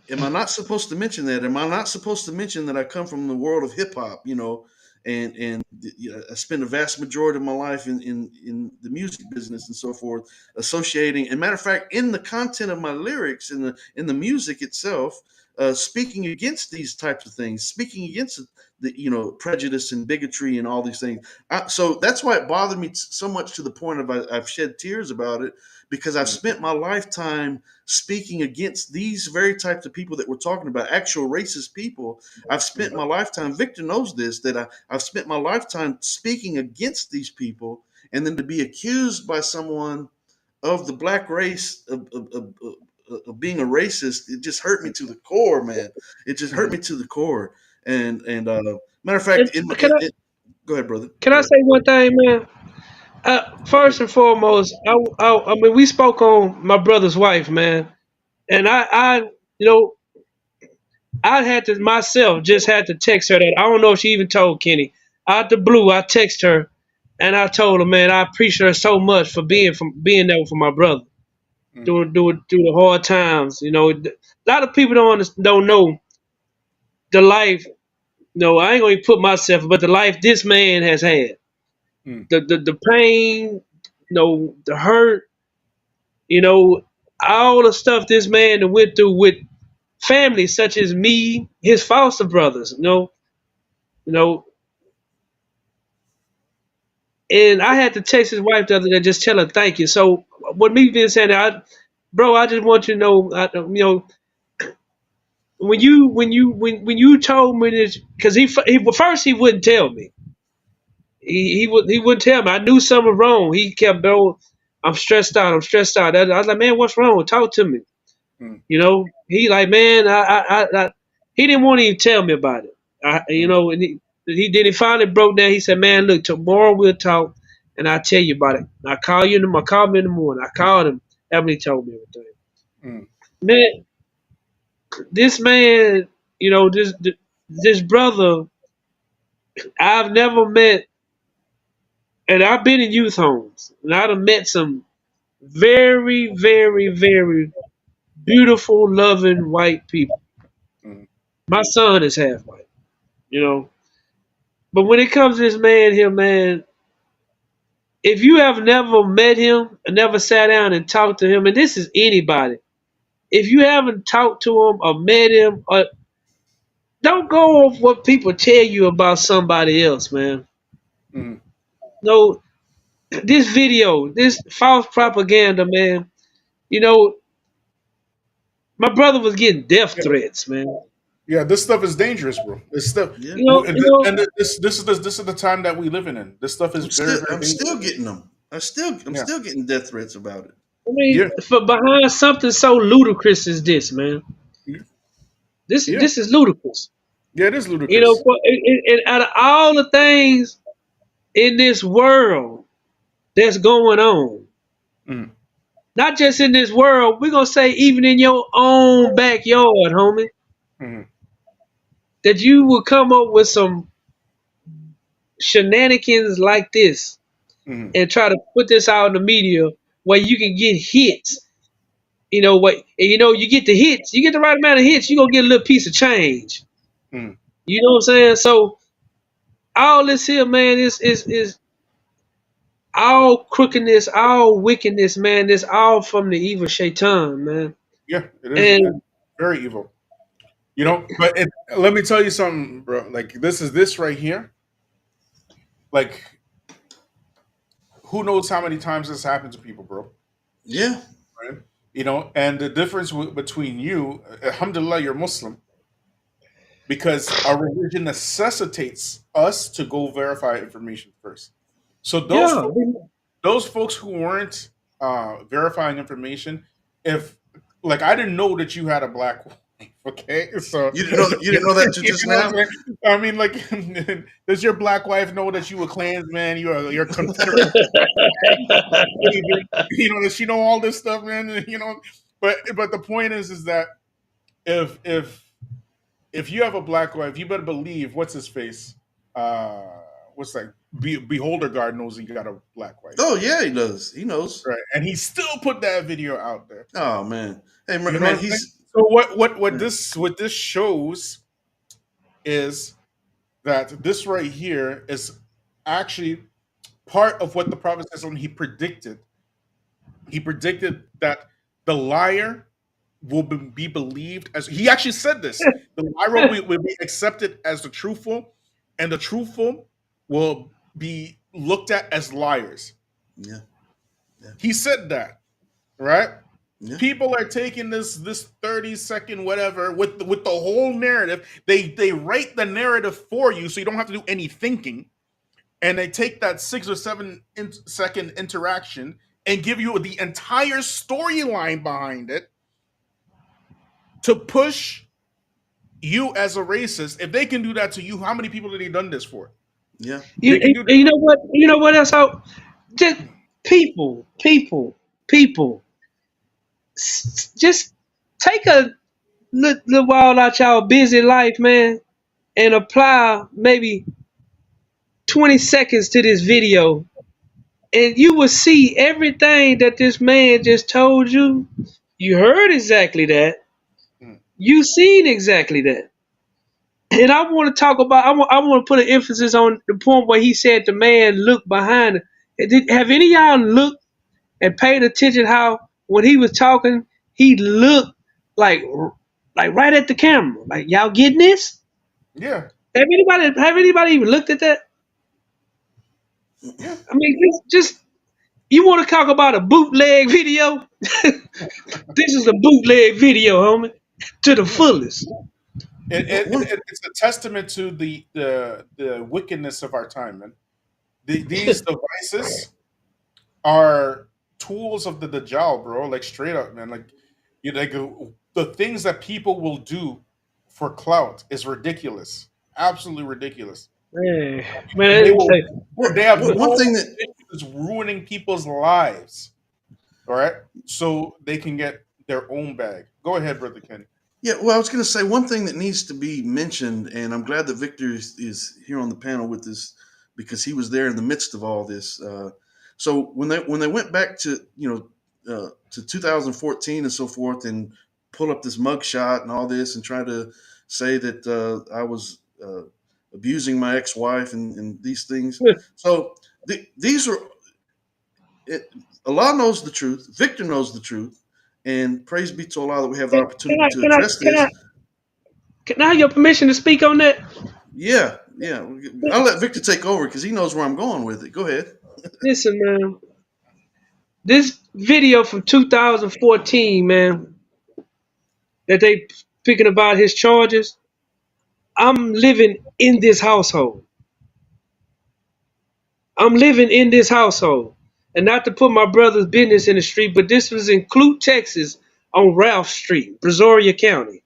am I not supposed to mention that? Am I not supposed to mention that I come from the world of hip hop, and I spend a vast majority of my life in the music business and so forth, associating. And matter of fact, in the content of my lyrics, in the music itself, speaking against these types of things, speaking against the prejudice and bigotry and all these things. So that's why it bothered me so much, to the point of I've shed tears about it, because I've spent my lifetime speaking against these very types of people that we're talking about, actual racist people. I've spent my lifetime, Victor knows this, that I've spent my lifetime speaking against these people, and then to be accused by someone of the black race of being a racist, it just hurt me to the core, man. It just hurt me to the core. And matter of fact, go ahead, brother. Can I say one thing, man? First and foremost, I mean, we spoke on my brother's wife, man, and I had to myself just had to text her that. I don't know if she even told Kenny. Out the blue, I text her, and I told her, man, I appreciate her so much for being there for my brother through the hard times. A lot of people don't know the life. No, I ain't gonna put myself, but the life this man has had, the pain, the hurt, all the stuff this man went through with family such as me, his foster brothers, and I had to text his wife the other day, just tell her thank you. So what me being saying, I just want you to know, when you told me this, because first he wouldn't tell me. He wouldn't tell me. I knew something was wrong. He kept, bro, I'm stressed out. I was like, man, what's wrong? Talk to me. He like, man, I he didn't want to even tell me about it. And he finally broke down. He said, man, look, tomorrow we'll talk, and I'll tell you about it. I call me in the morning. I called him. Emily told me everything. Man, this man, this brother, I've never met, and I've been in youth homes, and I've met some very, very, very beautiful, loving white people. My son is half white, But when it comes to this man here, man, if you have never met him and never sat down and talked to him, and this is anybody, if you haven't talked to him or met him, or don't go off what people tell you about somebody else, man. No, this video, this false propaganda, man, You know, my brother was getting death threats, man. Yeah, this stuff is dangerous, bro. This stuff, Yeah. and this is the time that we living in. This stuff is very, very I'm still dangerous. getting them. I'm Yeah, still getting death threats about it. I mean, yeah, for behind something so ludicrous as this, man. yeah, This is ludicrous. yeah. It is You know, ludicrous. and out of all the things in this world that's going on, Mhm, not just in this world, we're gonna say even in your own backyard, homie, mhm, that you will come up with some shenanigans like this mhm, and try to put this out in the media where you can get hits. You know what? And you know, you get the hits, you get the right amount of hits, you gonna get a little piece of change. mhm. You know what I'm saying? So all this here, man, is all crookedness, all wickedness, man. This all from the evil shaitan, man. Yeah, it is. It's And very evil. You know, but let me tell you something, bro. Like this right here. Like, who knows how many times this happened to people, bro? Yeah. Right? You know, and the difference between you, alhamdulillah, you're Muslim, because our religion necessitates us to go verify information first. So yeah, those folks who weren't verifying information, if like I didn't know that you had a black wife, okay, so You didn't know that till you just know now? what I'm saying? I mean, like, does your black wife know that you a Klansman, you're a Confederate, you know, does she know all this stuff, man? You know, but the point is that if if if you have a black wife, you better believe what's his face, uh, what's that? Beholder guard knows he got a black wife, Oh yeah, he does. He knows. right? And he still put that video out there. Oh man. Hey You know man, what I'm saying? he's So what this shows is that this right here is actually part of what the prophet says when he predicted. He predicted that the liar will be believed as he actually said this. The liar will be accepted as the truthful, and the truthful will be looked at as liars. yeah, yeah, He said that, right? yeah. People are taking this 30-second whatever with the whole narrative. They write the narrative for you, so you don't have to do any thinking, and they take that 6 or 7 second interaction and give you the entire storyline behind it to push you as a racist. If they can do that to you, how many people have they done this for? Yeah. you, They can do and you know what? You know what else? Just people. Just take a little while out y'all busy life, man, and apply maybe 20 seconds to this video, and you will see everything that this man just told you. You heard exactly that. Mm, You seen exactly that. And I want to talk about. I want to put an emphasis on the point where he said the man looked behind it. Have any of y'all looked and paid attention how when he was talking, he looked like like right at the camera. Like, y'all getting this? yeah, Have anybody even looked at that? yeah. I mean, just you want to talk about a bootleg video? This is a bootleg video, homie, to the fullest. It's a testament to the wickedness of our time, man. These devices are tools of the Dajjal, bro. Like straight up, man. Like the things that people will do for clout is ridiculous, absolutely ridiculous. Man, And they man, will, What, they have one no thing that business ruining people's lives, all right? So they can get their own bag. Go ahead, brother Kenny. Yeah, well, I was going to say one thing that needs to be mentioned, and I'm glad that Victor is here on the panel with us because he was there in the midst of all this. So when they went back to to 2014 and so forth, and pull up this mugshot and all this, and try to say that I was abusing my ex-wife and these things. So these are it, Allah knows the truth. Victor knows the truth. And praise be to Allah that we have the can opportunity I to can I address can I this. can I have your permission to speak on that? Yeah, yeah. I'll let Victor take over because he knows where I'm going with it. Go ahead. Listen, man. This video from 2014, man, that they speaking about his charges. I'm living in this household. I'm living in this household. And not to put my brother's business in the street, but this was in Clute, Texas, on Ralph Street, Brazoria County.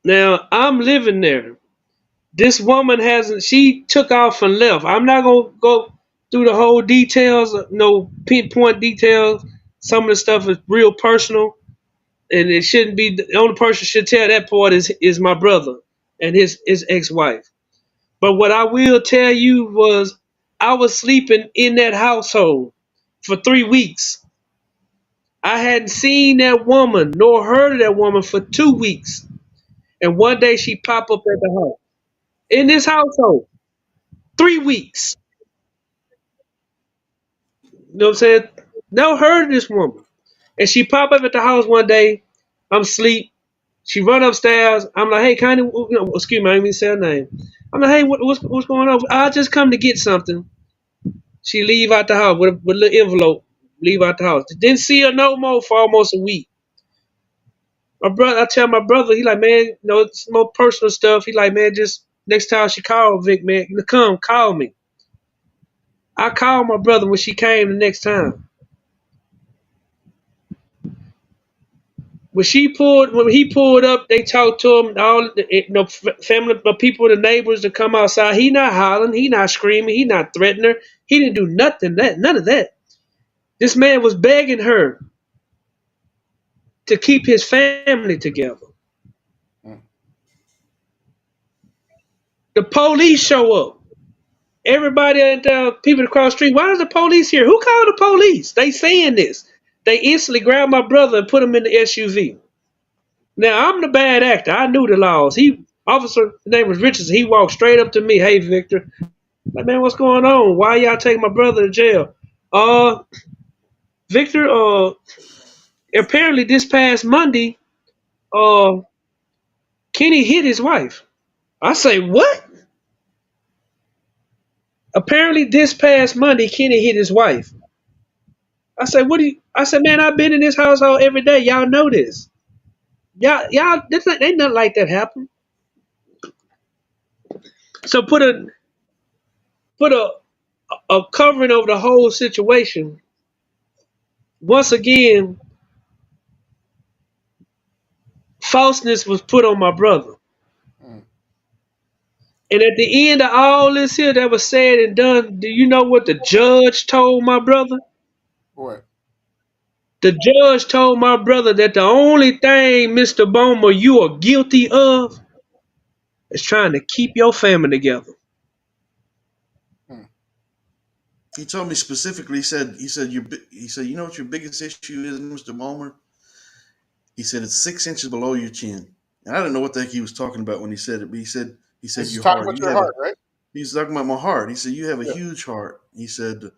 Now, I'm living there. This woman hasn't, she took off and left. I'm not going to go through the whole details, no pinpoint details. Some of the stuff is real personal, and it shouldn't be, the only person should tell that part is my brother and his ex-wife. But what I will tell you was I was sleeping in that household for 3 weeks. I hadn't seen that woman nor heard of that woman for 2 weeks. And one day she popped up at the house. In this household. 3 weeks. You know what I'm saying? Never heard of this woman. And she popped up at the house one day. I'm asleep. She run upstairs. I'm like, hey, Connie, excuse me, I didn't even say her name. I'm like, hey, what's going on? I just come to get something. She leave out the house with a little envelope. Leave out the house. Didn't see her no more for almost a week. My brother, I tell my brother, he like, man, it's more personal stuff. He like, man, just next time she call Vic, man, come call me. I called my brother when she came the next time. When he pulled up, they talked to him. All family, people, the neighbors to come outside. He not hollering, he not screaming, he not threatening her. He didn't do nothing. None of that. This man was begging her to keep his family together. The police show up. Everybody and people across the street. Why is the police here? Who called the police? They saying this. They instantly grabbed my brother and put him in the SUV. Now I'm the bad actor. I knew the laws. Officer, his name was Richards. He walked straight up to me. Hey, Victor. Like, man, what's going on? Why y'all taking my brother to jail? Victor. Apparently this past Monday, Kenny hit his wife. I say, what? Apparently this past Monday, Kenny hit his wife. I said, I said, man, I've been in this household every day. Y'all know this. Y'all, ain't nothing like that happen. So put a covering over the whole situation. Once again, falseness was put on my brother. And at the end of all this here that was said and done, do you know what the judge told my brother? What? The judge told my brother that the only thing, Mr. Bomer, you are guilty of is trying to keep your family together. He told me specifically. He said, you know what your biggest issue is, Mr. Bomer? He said it's 6 inches below your chin. And I didn't know what the heck he was talking about when he said it, but he said He's your talking heart. about your heart, right? He's talking about my heart. He said you have a huge heart. He said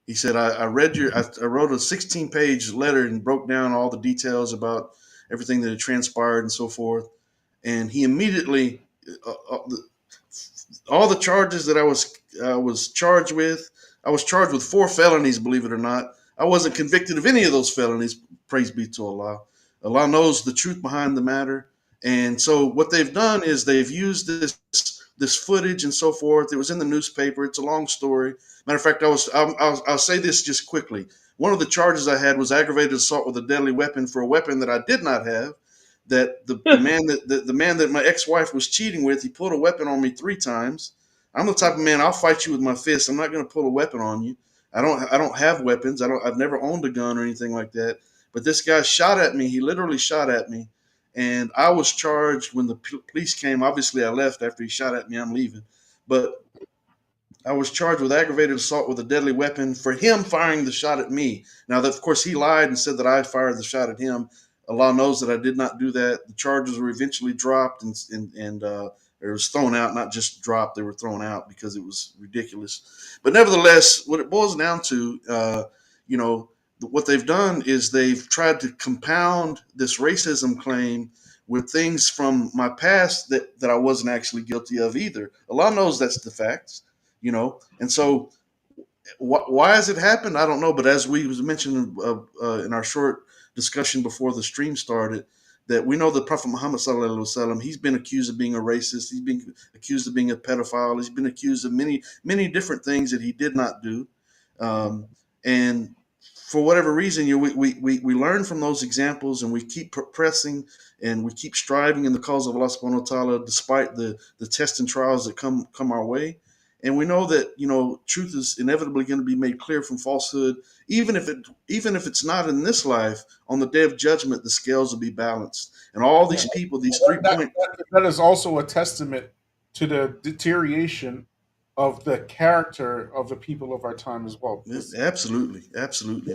I wrote a 16-page letter and broke down all the details about everything that had transpired and so forth. And he immediately all the charges that I was charged with. I was charged with 4 felonies, believe it or not. I wasn't convicted of any of those felonies. Praise be to Allah. Allah knows the truth behind the matter. And so what they've done is they've used this footage and so forth. It was in the newspaper. It's a long story. Matter of fact, I'll say this just quickly. One of the charges I had was aggravated assault with a deadly weapon for a weapon that I did not have. That the man that my ex-wife was cheating with, he pulled a weapon on me 3 times. I'm the type of man, I'll fight you with my fists. I'm not going to pull a weapon on you. I don't have weapons. I've never owned a gun or anything like that. But this guy shot at me. He literally shot at me. And I was charged when the police came. Obviously, I left after he shot at me. I'm leaving. But I was charged with aggravated assault with a deadly weapon for him firing the shot at me. Now, of course, he lied and said that I fired the shot at him. Allah knows that I did not do that. The charges were eventually dropped and it was thrown out, not just dropped. They were thrown out because it was ridiculous. But nevertheless, what it boils down to, what they've done is they've tried to compound this racism claim with things from my past that I wasn't actually guilty of either. Allah knows that's the facts, and so Why has it happened? I don't know. But as we was mentioned in our short discussion before the stream started, that we know that Prophet Muhammad sallallahu alaihi wasallam, he's been accused of being a racist. He's been accused of being a pedophile. He's been accused of many different things that he did not do. And for whatever reason, we learn from those examples, and we keep pressing, and we keep striving in the cause of Allah subhanahu wa ta'ala, despite the tests and trials that come our way. And we know that truth is inevitably going to be made clear from falsehood, even if it's not in this life. On the day of judgment, the scales will be balanced, and all these people, these that is also a testament to the deterioration of the character of the people of our time as well. Absolutely,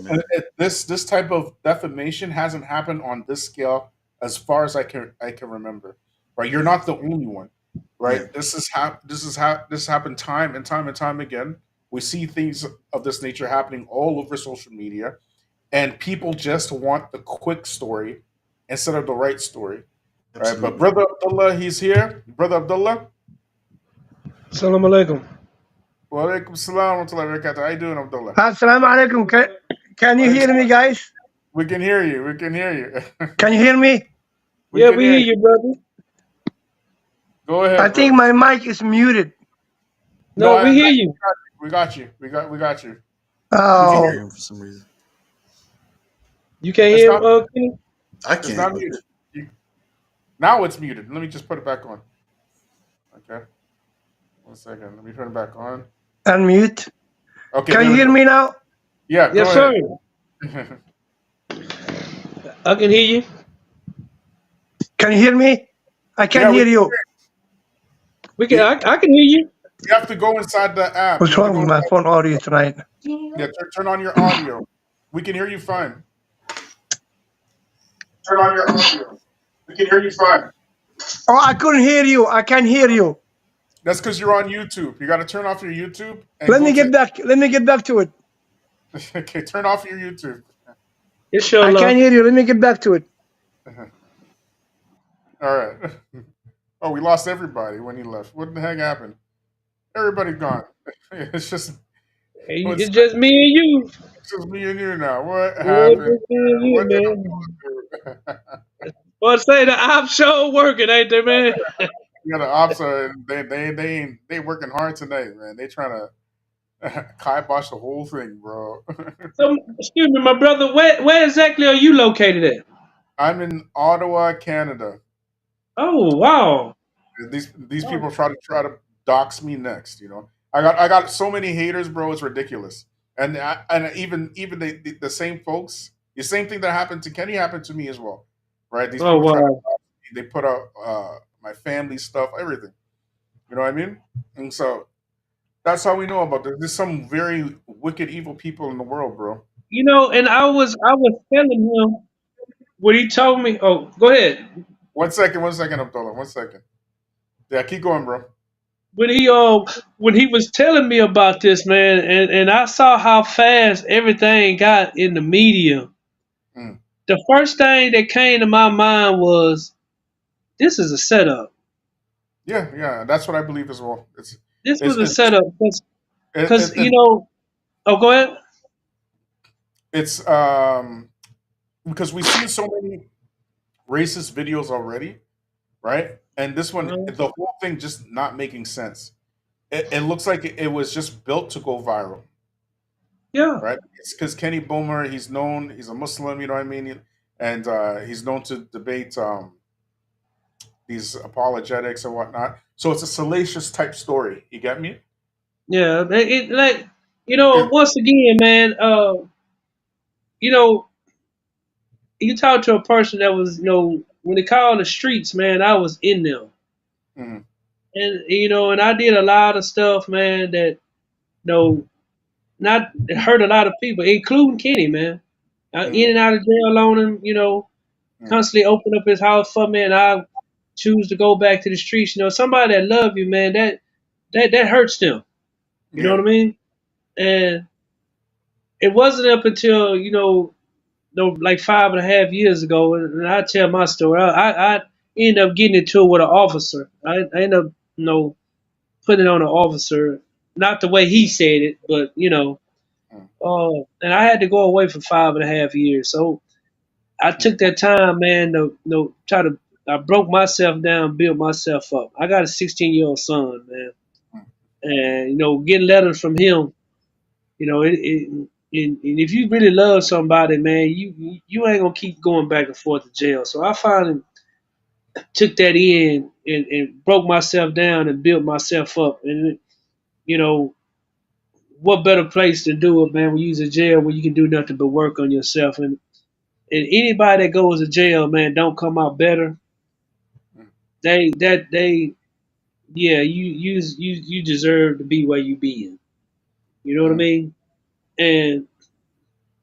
man. This type of defamation hasn't happened on this scale as far as I can remember. Right, you're not the only one. Right, yeah. This happened time and time again. We see things of this nature happening all over social media, and people just want the quick story instead of the right story. Absolutely. Right, but Brother Abdullah, he's here. Brother Abdullah. Salaam Alaikum. Wa alaikum salam wa rahmatullahi wa barakatuh. How you doing, Abdullah? Assalamu alaikum. Can you hear me, guys? We can hear you. We can hear you. Can you hear me? We hear you, brother. Go ahead. I think my mic is muted. No, we hear you. We got you. We got you. Oh. We can hear him for some reason. You can't hear him, Kenny? I can't. It's not muted. Now it's muted. Let me just put it back on. Okay. 1 second. Let me turn it back on. Unmute. Okay. Can you hear me now? Yeah. Yes, sir. I can hear you. Can you hear me? I can't hear you. I can hear you. You have to go inside the app. What's wrong with my phone audio tonight? Yeah, turn on your audio. We can hear you fine. Turn on your audio. We can hear you fine. Oh, I couldn't hear you. I can't hear you. That's because you're on YouTube. You got to turn off your YouTube. And Let me get back to it. Okay, turn off your YouTube. I can't hear you. Let me get back to it. All right. Oh, we lost everybody when he left. What the heck happened? Everybody gone. It's just me and you. It's just me and you now. What happened? What did I do? Well, say the op show working, ain't they, man? Yeah, the ops are they working hard tonight, man. They trying to kibosh the whole thing, bro. So, excuse me, my brother. Where exactly are you located at? I'm in Ottawa, Canada. Oh wow! These people try to dox me next. I got so many haters, bro. It's ridiculous. And even the same folks, the same thing that happened to Kenny happened to me as well, right? These people try to dox me. They put out my family stuff, everything. You know what I mean? And so that's how we know about this. There's some very wicked, evil people in the world, bro. And I was telling him what he told me. Oh, go ahead. 1 second, Abdullah. 1 second. Yeah, keep going, bro. When he was telling me about this, man, and I saw how fast everything got in the media. The first thing that came to my mind was, this is a setup. Yeah, that's what I believe as well. This was a setup because Oh, go ahead. It's because we've seen so many racist videos already, right? And this one, the whole thing just not making sense. It looks like it was just built to go viral. Yeah. Right? It's because Kenny Bomer, he's a Muslim, you know what I mean? And he's known to debate these apologetics and whatnot. So it's a salacious type story. You get me? Yeah. Once again, man, you talk to a person that was, when they call the streets, man, I was in them. Mm-hmm. And, and I did a lot of stuff, man, that, not hurt a lot of people, including Kenny, man. In and out of jail on him, constantly open up his house for me, and I choose to go back to the streets. Somebody that love you, man, that hurts them. You know what I mean? And it wasn't up until, like 5.5 years ago, and I tell my story. I ended up getting into it with an officer. I ended up, putting it on an officer, not the way he said it, but and I had to go away for 5.5 years. So I took that time, man, to try to. I broke myself down, built myself up. I got a 16-year-old son, man, and getting letters from him. And if you really love somebody, man, you ain't gonna keep going back and forth to jail. So I finally took that in and broke myself down and built myself up. And you know, what better place to do it, man? When you're in jail, where you can do nothing but work on yourself. And anybody that goes to jail, man, don't come out better. They yeah, you deserve to be where you be in. You know what I mean? And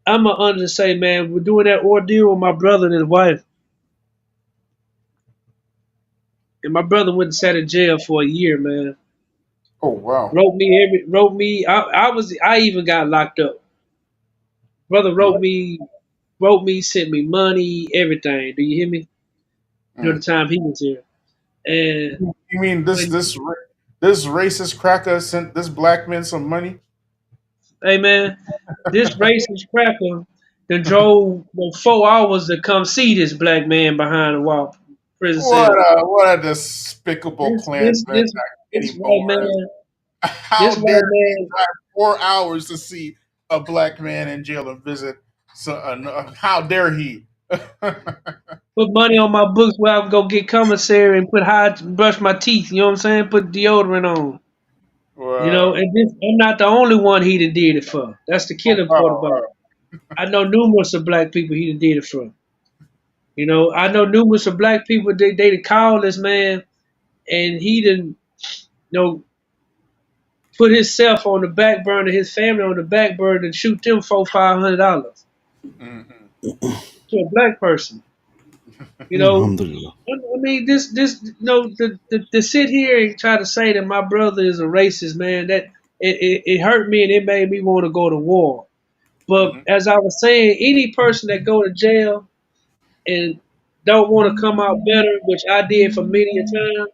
I'm gonna just say, man, we're doing that ordeal with my brother and his wife. And my brother went and sat in jail for a year, man. Oh wow. Wrote me. I even got locked up. Brother wrote me, sent me money, everything. Do you hear me? During the time he was here. And You mean when, this racist cracker sent this black man some money? hey man, this racist cracker that drove 4 hours to come see this black man behind the wall prison cell. What a despicable This this Klansman, this this Kenny white Bomer is. man, How this dare white he man drive 4 hours to see a black man in jail and visit? So, how dare he? put money on my books where I would go get commissary and brush my teeth. You know what I'm saying? Put deodorant on. Wow. And I'm not the only one he done did it for. That's the killing part Wow. about it. I know numerous of black people he done did it for. I know numerous of black people they done called this man and he done put himself on the back burner, his family on the back burner and shoot them $400-500 Mhm. to a black person. Alhamdulillah. I mean, to sit here and try to say that my brother is a racist, man, that it hurt me and it made me want to go to war. But Mhm. as I was saying, any person that go to jail and don't want to come out better, which I did for many a time,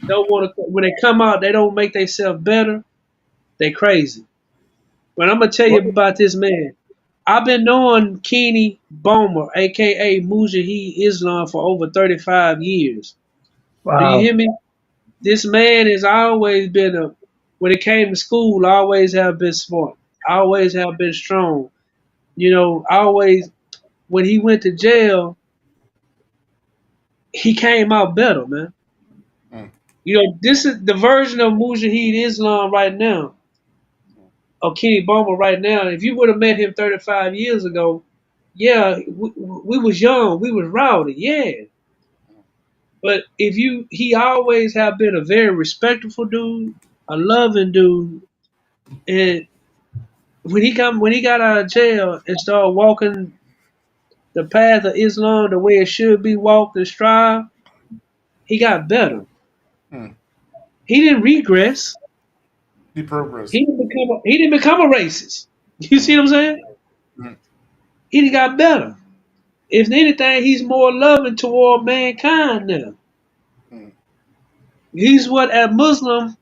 don't want to. When they come out, they don't make themselves better. They crazy. But I'm gonna tell you What? about this man. I've been knowing Kenny Bomer, aka Mujahid Islam, for over 35 years. Do you Wow. hear me? This man has always been when it came to school, always have been smart. Always have been strong. Always when he went to jail, he came out better, man. Mm. This is the version of Mujahid Islam right now, or Kenny Bomer right now. If you would have met him 35 years ago, yeah, we was young, we was rowdy, yeah. But he always have been a very respectful dude, a loving dude, and when he got out of jail and started walking the path of Islam the way it should be walked and strive, he got better. Mm. He didn't regress. The progress. He didn't become a racist. You see Mm. what I'm saying? Mm. He got better. If anything, he's more loving toward mankind now. Mm. He's what a Muslim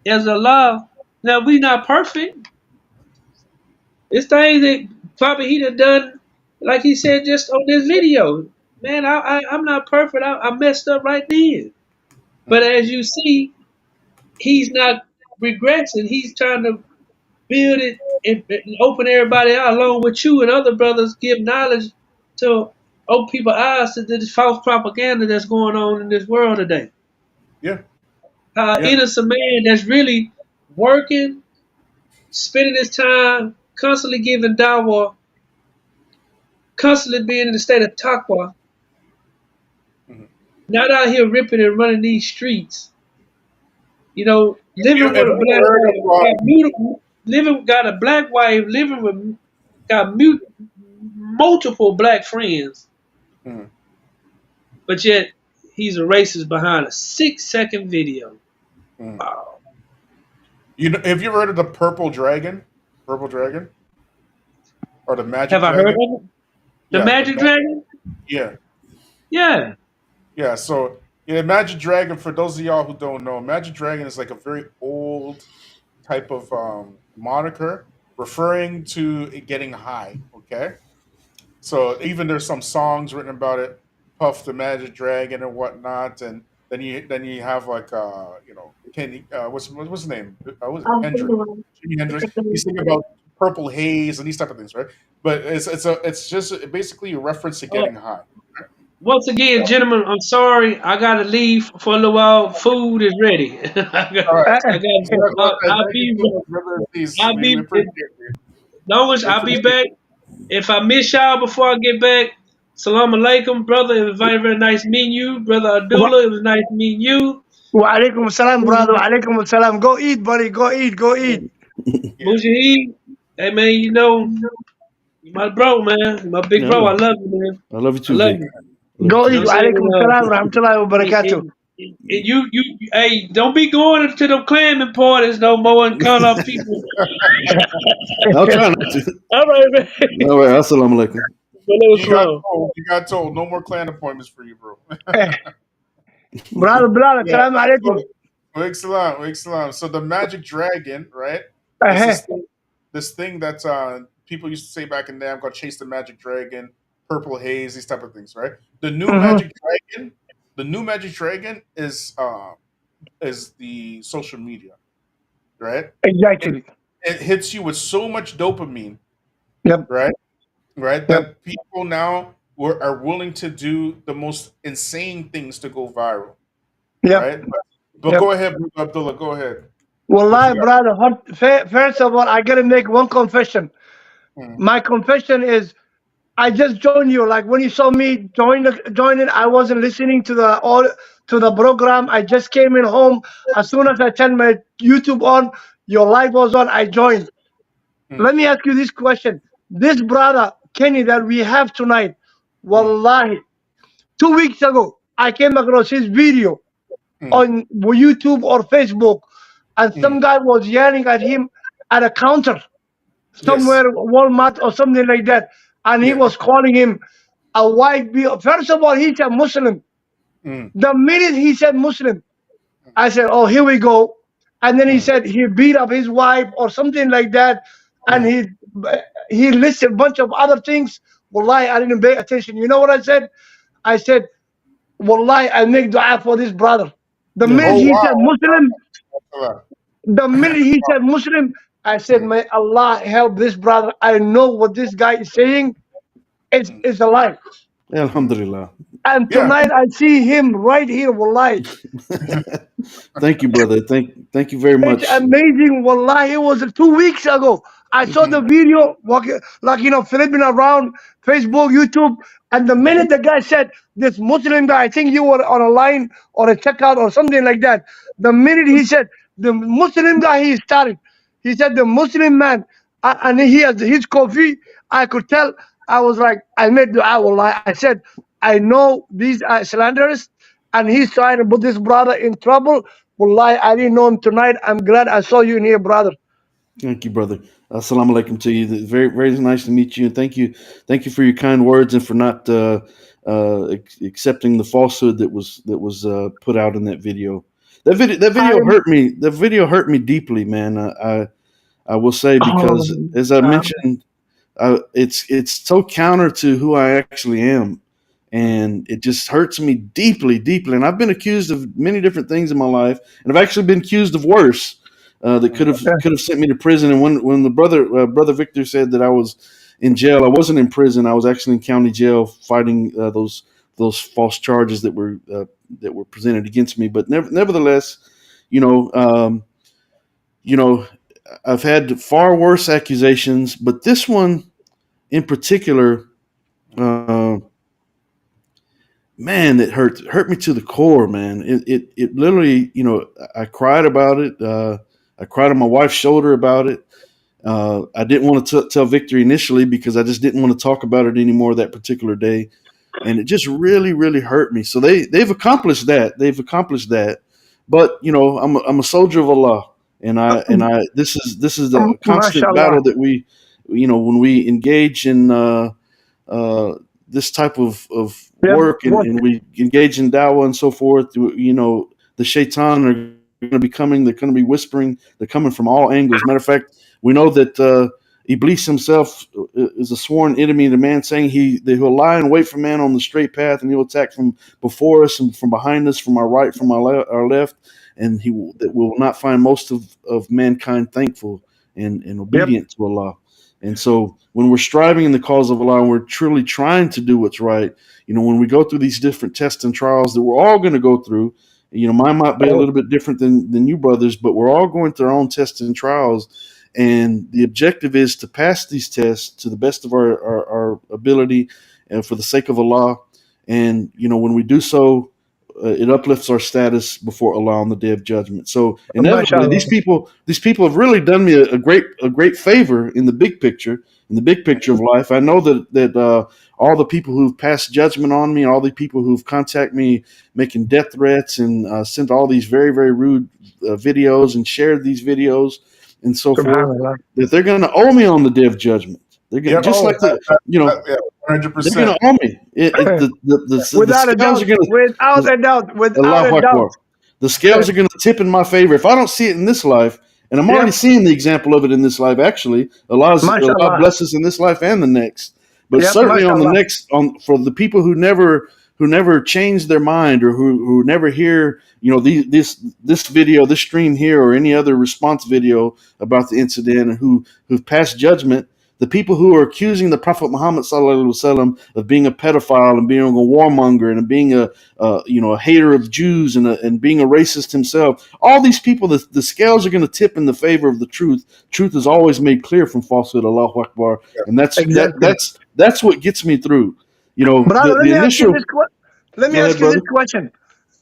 as Allah. Now we not perfect. It's things that probably he done, like he said just on this video. Man, I'm not perfect. I messed up right then. But Mm. as you see, he's not regressing. He's trying to build it and open everybody out along with you and other brothers, give knowledge to open people's eyes to this false propaganda that's going on in this world today. Yeah. Yeah. Innocent man that's really working, spending his time, constantly giving dawah, constantly being in the state of taqwa, Mhm. not out here ripping and running these streets. Living with If a you black heard wife, got a black wife, living with, got multiple black friends, Mm. but yet he's a racist behind a 6-second video. Mm. Wow. Have you heard of the purple dragon? Purple dragon or the magic Have I heard dragon? of it? The Yeah. Magic Dragon? Yeah. Yeah. Yeah. So Yeah, Magic Dragon. For those of y'all who don't know, Magic Dragon is like a very old type of moniker referring to it getting high. Okay, so even there's some songs written about it, Puff the Magic Dragon and whatnot, and then you have like Kenny what's his name? Was it Hendrix? Jimi Hendrix. He's thinking about Purple Haze and these type of things, right? But it's just basically a reference to Uh, getting high. Once again, gentlemen, I'm sorry. I gotta leave for a little while. Food is ready. All right. I got. Yeah, go ahead. I'll Thank you be. so much, brother. Peace. I'll We be. appreciate you. Long as We I'll be appreciate back. If I miss y'all before I get back, Salaam Alaikum, brother. It was very, very nice meeting you. Brother Wa Abdullah, it was nice meeting you. wa alaikum salam, brother. Wa alaikum salam. Go eat, buddy. Go eat. Go eat. Yeah. Mujahid, hey man, you my bro, man. You my big Yeah, bro. I love you, man. I love you I too, love Vic. you. I love you Go You know eat. too. what Wa I'm saying? alaikum salam. Rahmatullahi wa barakatuh. Hey, don't be going to them clamming parties no more and calling up people. I'll try not to. All right, man. All right. Assalamu alaikum. Walaikum You got salam. told. You got told. No more clan appointments for you, bro. Brother, Yeah. salam alaikum. So, Wake salam. So the magic dragon, right? Is Uh-huh. this thing that people used to say back in the day? I'm gonna chase the magic dragon, purple haze, these type of things, right? The new Mm-hmm. magic dragon, the new magic dragon is the social media, right? It Exactly. it hits you with so much dopamine, Yep. right? Right, Yep. that people now are willing to do the most insane things to go viral, Yep. right? But Yep. go ahead, Abdullah. Go ahead. What you Wallahi, got? brother. First of all, I gotta make one confession. Mm, My confession is I just joined you. Like when you saw me joining, I wasn't listening to the program. I just came in home. As soon as I turned my YouTube on, your live was on. I joined. mm, Let me ask you this question. This brother Kenny that we have tonight, mm, wallahi, 2 weeks ago, I came across his video mm, on YouTube or Facebook, and some mm. guy was yelling at him at a counter Yes. somewhere, Walmart or something like that, and he Yeah. was calling him a white beard. First of all, he's a Muslim. Mm, The minute he said Muslim, I said, "Oh, here we go." And then he mm, said he beat up his wife or something like that, and mm, he listed a bunch of other things. Wallahi, I didn't pay attention. You know what I said? I said, "Wallahi, I make dua for this brother." The Yeah, minute oh he alhamdulillah. said wow. Muslim, Wow. the minute he said Muslim, I said, Mm, "May Allah help this brother." I know what this guy is saying. It's mm. it's a lie. Yeah, alhamdulillah. And Yeah. tonight I see him right here, wallahi. Thank you, brother. Thank you very It's much. amazing, wallahi. It was 2 weeks ago. I saw Mhm, the video walking, like flipping around Facebook, YouTube, and the mm, minute the guy said this Muslim guy, I think you were on a line or a checkout or something like that. The minute he said the Muslim guy, he started. He said the Muslim man, and he has his coffee. I could tell. I was like, I made dua, wallahi. I said, I know these are slanderers, and he's trying to put this brother in trouble. Wallahi, I didn't know him tonight. I'm glad I saw you in here, brother. Thank you, brother. Assalamu alaikum to you. Very, very nice to meet you, and thank you for your kind words and for not accepting the falsehood that was put out in that video. That video I'm hurt me. The video hurt me deeply, man. I will say oh, because, as I um, mentioned, it's so counter to who I actually am, mm, and it just hurts me deeply, deeply. And I've been accused of many different things in my life, and I've actually been accused of worse that mm, could have sent me to prison. And when the brother Victor said that I was in jail, I wasn't in prison. I was actually in county jail fighting those false charges that were presented against me. But nevertheless, you know, you know, I've had far worse accusations, but this one in particular, uh, man, it hurt me to the core, man. It literally, I cried about it. I cried on my wife's shoulder about it. I didn't want to tell Victory initially because I just didn't want to talk about it anymore that particular day, and it just really, really hurt me. So they've accomplished that. They've accomplished that, but I'm a soldier of Allah, and I this is the constant mashallah. battle that we, when we engage in this type of Yeah, work what? and we engage in dawah and so forth, you know, the shaitan are going to be coming. They're going to be whispering. They're coming from all angles. Matter of fact, we know that Iblis himself is a sworn enemy to man, saying he'll lie and wait for man on the straight path, and he'll attack from before us and from behind us, from our right, from our left, and he will not find most of mankind thankful and Yep. obedient to Allah. And so when we're striving in the cause of Allah and we're truly trying to do what's right, you know, when we go through these different tests and trials that we're all going to go through, you know, mine might be a little bit different than you brothers, but we're all going through our own tests and trials. And the objective is to pass these tests to the best of our ability and for the sake of Allah. And, you know, when we do so, it uplifts our status before Allah on the day of judgment. So inevitably, MashaAllah. these people have really done me a great favor in the big picture, of life. I know that all the people who've passed judgment on me, all the people who've contacted me, making death threats and sent all these very, very rude videos and shared these videos and so forth, Subhanallah. that they're going to owe me on the day of judgment. They're going just like the, you know, Yeah, 100%. they're going to owe me. The Without a scales are doubt. going Without a doubt. to, Without Allahu a doubt. Akbar. The scales are going to tip in my favor. If I don't see it in this life, and I'm already Yep. seeing the example of it in this life, actually, Allah MashaAllah. blesses in this life and the next. But Yep, certainly on the MashaAllah. next, for the people who never change their mind or who never hear, you know, this video, this stream here, or any other response video about the incident, and who've passed judgment. The people who are accusing the Prophet Muhammad sallallahu alaihi wasallam of being a pedophile and being a warmonger and being a hater of Jews and being a racist himself, all these people, the scales are going to tip in the favor of the truth. Truth is always made clear from falsehood. Allahu Akbar, and Exactly. that's what gets me through. You know, Brother, the initial. let me Go ask ahead, you this brother. question.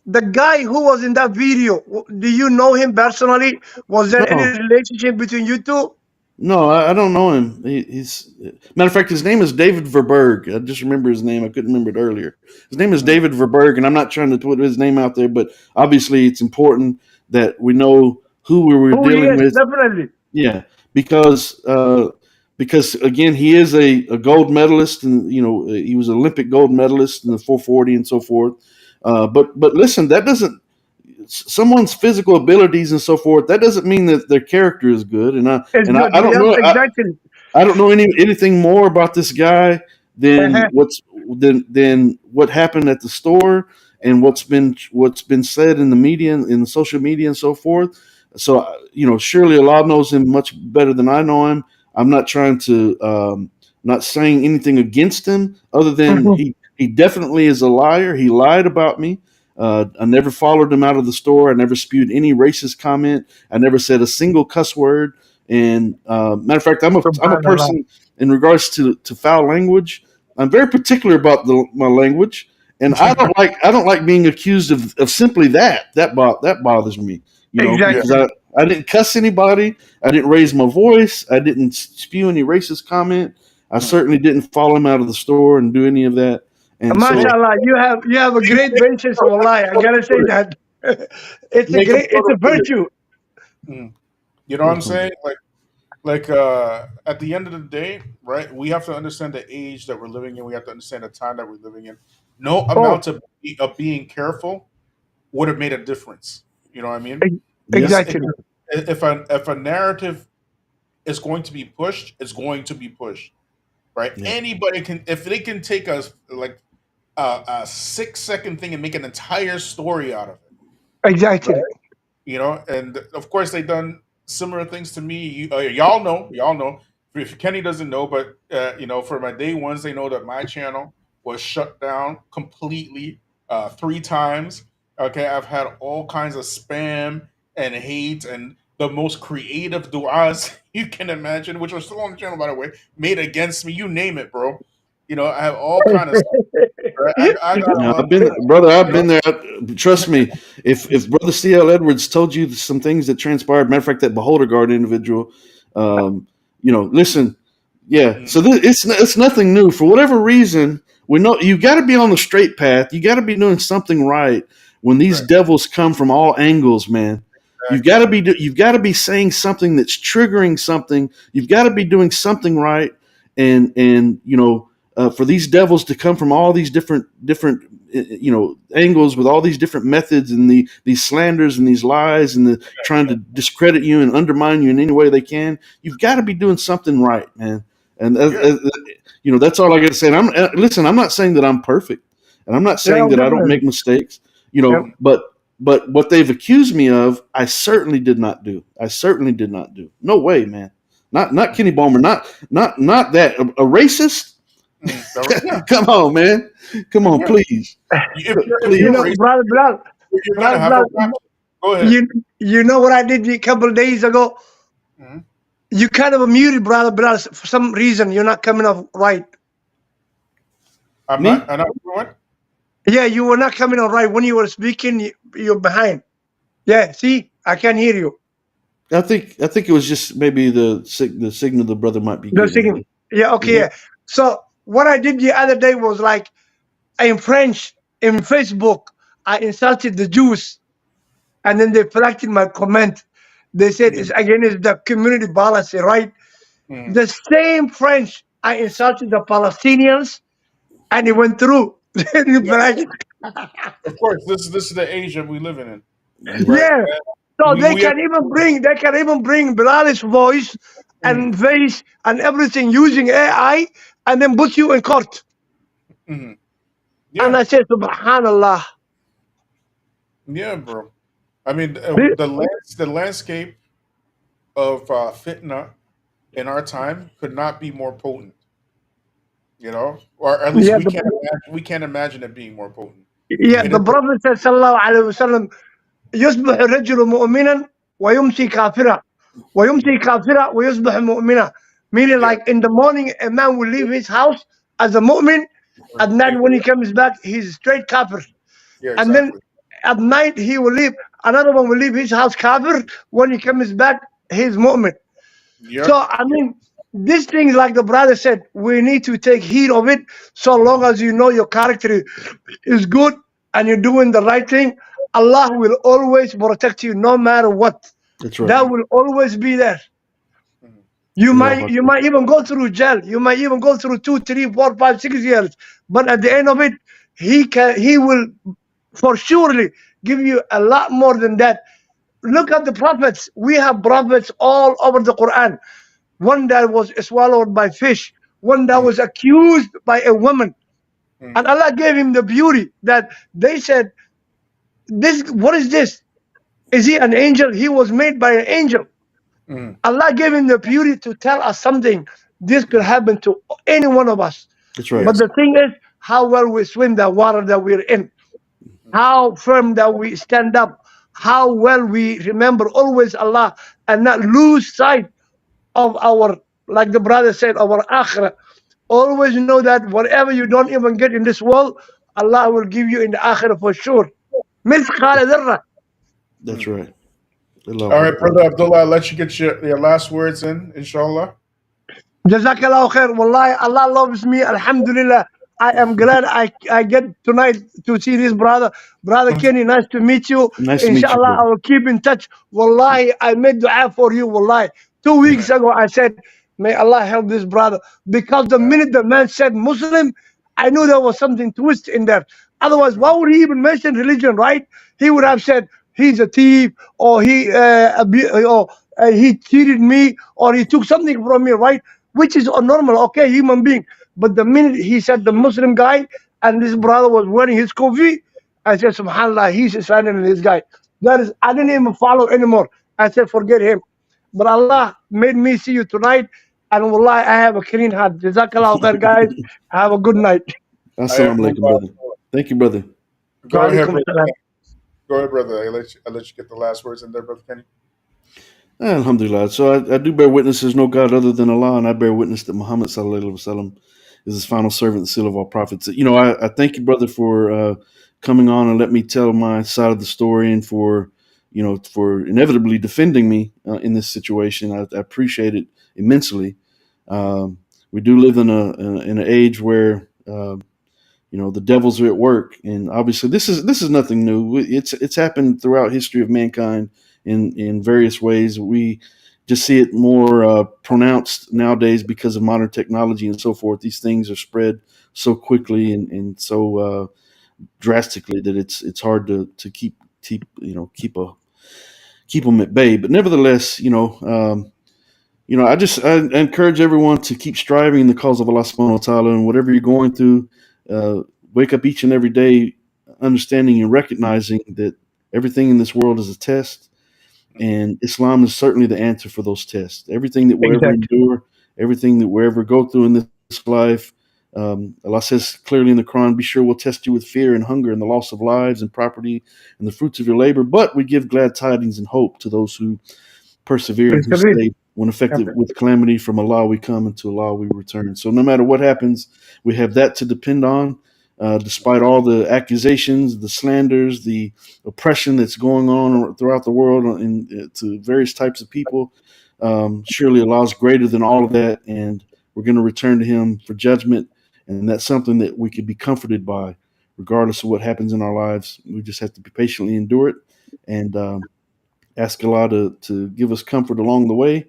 The guy who was in that video, do you know him personally? Was there any No. relationship between you two? No, I don't know him. He's matter of fact, his name is David Verberg. I just remember his name. I couldn't remember it earlier. His name is David Verberg, and I'm not trying to put his name out there, but obviously it's important that we know who we were Who he dealing is, with. definitely. Yeah, because again, he is a gold medalist, and you know he was an Olympic gold medalist in the 440 and so forth. But listen, that doesn't someone's physical abilities and so forth. That doesn't mean that their character is good. And It's good. I don't Yep, know. exactly. I don't know anything more about this guy than Uh-huh. than what happened at the store and what's been said in the media, in the social media and so forth. So you know, surely Allah knows him much better than I know him. I'm not trying to not saying anything against him, other than Mhm. he definitely is a liar. He lied about me. I never followed him out of the store. I never spewed any racist comment. I never said a single cuss word. And matter of fact, I'm a Subhanallah. person in regards to foul language. I'm very particular about my language, and I don't like being accused of simply that. That bothers me, you know, because Exactly. I didn't cuss anybody. I didn't raise my voice. I didn't spew any racist comment. I certainly didn't follow him out of the store and do any of that. And so, MashaAllah, you have a great basis, wallahi. I gotta say that. It's a virtue. You know what I'm saying? Like at the end of the day, right? We have to understand the age that we're living in. We have to understand the time that we're living in. No Oh, amount of being careful would have made a difference. You know what I mean? ex- yeah, It's, exactly. if a narrative is going to be pushed, it's going to be pushed, right? yeah, Anybody can, if they can take like a 6 second thing and make an entire story out of it, Exactly. right? You know, and of course they done similar things to me. Y'all know. If Kenny doesn't know, but you know, for my day ones, they know that my channel was shut down completely 3 times. Okay, I've had all kinds of spam and hate and the most creative du'as you can imagine, which are still on the channel, by the way, made against me. You name it, bro. You know, I have all kind of stuff. Right? I got no, one. I've You know, been there. Trust me. If Brother C.L. Edwards told you some things that transpired, matter of fact, that Beholder Guard individual, you know, listen, yeah. mm, So it's nothing new. For whatever reason, we know you got to be on the straight path. You got to be doing something right when these right, devils come from all angles, man. exactly. You've got to be saying something that's triggering something. You've got to be doing something right, and you know, for these devils to come from all these different angles with all these different methods and these slanders and these lies and trying to discredit you and undermine you in any way they can, you've got to be doing something right, man. And that's all I got to say. And I'm not saying that I'm perfect, and I'm not saying that I don't make mistakes, but what they've accused me of, I certainly did not do. No way, man. Not Kenny Bomer. Not that a racist. Come on, man. Come on, please. Brother Bilal, go ahead. You know what I did a couple of days ago? Mm-hmm. You kind of muted, Brother Bilal. For some reason, you're not coming off right. I'm not what? Yeah, you were not coming on right. When you were speaking, you're behind. Yeah, see? I can't hear you. I think it was just maybe the signal the brother might be getting. Yeah, okay, yeah. So what I did the other day was like, in French, in Facebook, I insulted the Jews, and then they flagged my comment. They said it's against the community policy, right? Mm-hmm. The same French, I insulted the Palestinians, and it went through. Of course, this is the age that we living in. Right? Yeah. So they can even bring Bilal's voice and face and everything using AI, and then put you in court. Mm-hmm. Yeah. And I said, Subhanallah. Yeah, bro. I mean, the landscape of fitna in our time could not be more potent. Or at least we can't imagine it being more potent. Yeah, the Prophet said, Sallallahu Alaihi Wasallam, يصبح الرجل مؤمنا ويمسي كافرا ويمسي كافرا ويصبح مؤمنا. Meaning, like in the morning, a man will leave his house as a mu'min, at night when he comes back, he's straight kafir. Yeah, and then at night he will leave, another one will leave his house kafir, when he comes back, he's mu'min. Yep. So, I mean, these things, like the brother said, we need to take heed of it, so long as you know your character is good and you're doing the right thing. Allah will always protect you no matter what. That's right. That will always be there. You might even go through jail. You might even go through 2, 3, 4, 5, 6 years. But at the end of it, he will for surely give you a lot more than that. Look at the prophets. We have prophets all over the Quran. One that was swallowed by fish. One that was accused by a woman. And Allah gave him the beauty that they said, what is this? Is he an angel? He was made by an angel. Allah gave him the beauty to tell us something. This could happen to any one of us. That's right. But the thing is, how well we swim the water that we're in. How firm that we stand up. How well we remember always Allah and not lose sight of our, like the brother said, our akhirah. Always know that whatever you don't even get in this world, Allah will give you in the akhirah for sure. That's right. All right, Brother Abdullah, I'll let you get your last words in, inshallah. Jazakallah khair. Wallahi, Allah loves me. Alhamdulillah. I am glad I get tonight to see this brother. Brother Kenny, nice to meet you. Nice to meet you, inshallah, I will keep in touch. Wallahi, I made dua for you. Wallahi. 2 weeks ago, I said, may Allah help this brother. Because the minute the man said Muslim, I knew there was something twist in there. Otherwise, why would he even mention religion, right? He would have said, he's a thief, or he cheated me, or he took something from me, right? Which is normal, okay, human being. But the minute he said the Muslim guy, and this brother was wearing his coffee, I said, subhanallah, he's Islamic, this guy. I didn't even follow anymore. I said, forget him. But Allah made me see you tonight, and wallahi, I have a clean heart. Jazakallah khair, guys. Have a good night. Assalamu alaikum, brother. Thank you, brother. Go ahead, brother. Go ahead, brother. I'll let you get the last words in there, Brother Kenny. Alhamdulillah. So I do bear witness there's no God other than Allah, and I bear witness that Muhammad sallallahu alaihi wasallam is his final servant, the seal of all prophets. I thank you, brother, for coming on and let me tell my side of the story, and for inevitably defending me in this situation. I appreciate it immensely. We do live in an age where the devils are at work, and obviously this is nothing new. It's happened throughout history of mankind in various ways. We just see it more pronounced nowadays because of modern technology and so forth. These things are spread so quickly and so drastically that it's hard to keep keep them at bay. But nevertheless, I encourage everyone to keep striving in the cause of Allah subhanahu wa ta'ala, and whatever you're going through, wake up each and every day understanding and recognizing that everything in this world is a test, and Islam is certainly the answer for those tests. Everything that we'll ever Exactly. endure, everything that we'll ever go through in this life, Allah says clearly in the Quran, be sure we'll test you with fear and hunger and the loss of lives and property and the fruits of your labor, but we give glad tidings and hope to those who persevere and who Persevere. stay. When affected Okay. with calamity, from Allah we come and to Allah we return. So no matter what happens, we have that to depend on. Despite all the accusations, the slanders, the oppression that's going on throughout the world to various types of people, surely Allah is greater than all of that, and we're going to return to Him for judgment. And that's something that we could be comforted by, regardless of what happens in our lives. We just have to be patiently endure it and ask Allah to give us comfort along the way.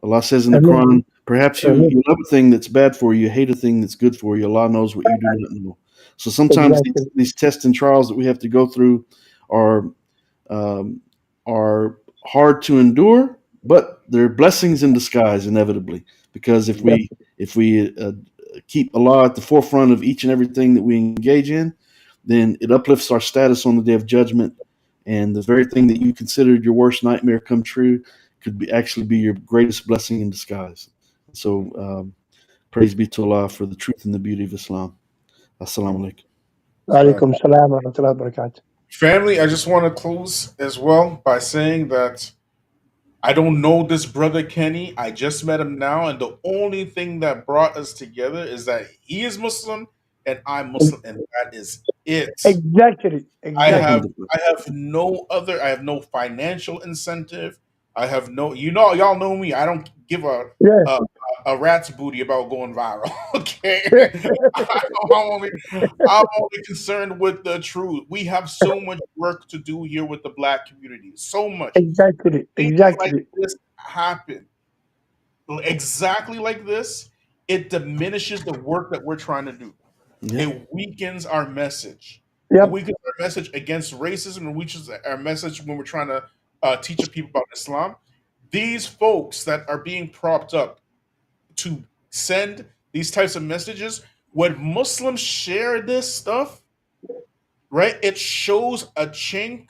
Allah says in the Amen. Quran, perhaps you Amen. love a thing that's bad for you, hate a thing that's good for you. Allah knows what you do not know. So sometimes Exactly. these tests and trials that we have to go through are um, are hard to endure, but they're blessings in disguise inevitably. Because if we keep Allah at the forefront of each and everything that we engage in, then it uplifts our status on the day of judgment, and the very thing that you considered your worst nightmare come true could actually be your greatest blessing in disguise. So praise be to Allah for the truth and the beauty of Islam. Assalamu alaikum. Alaikum salam wa rahmatullahi wa barakatuh. Family, I just want to close as well by saying that I don't know this brother Kenny. I just met him now, and the only thing that brought us together is that he is Muslim and I'm Muslim, and that is it. Exactly. I have Exactly. I have no financial incentive. I have no, y'all know me. I don't give Yeah. a, a rat's booty about going viral. Okay. I'm only concerned with the truth. We have so much work to do here with the black community. So much. Exactly. Things like Exactly. this happen. Exactly like this, it diminishes the work that we're trying to do. Yeah, It weakens our message. It Yep. weakens our message against racism. It weakens our message when we're trying to teach people about Islam. These folks that are being propped up to send these types of messages, when Muslims share this stuff, right, it shows a chink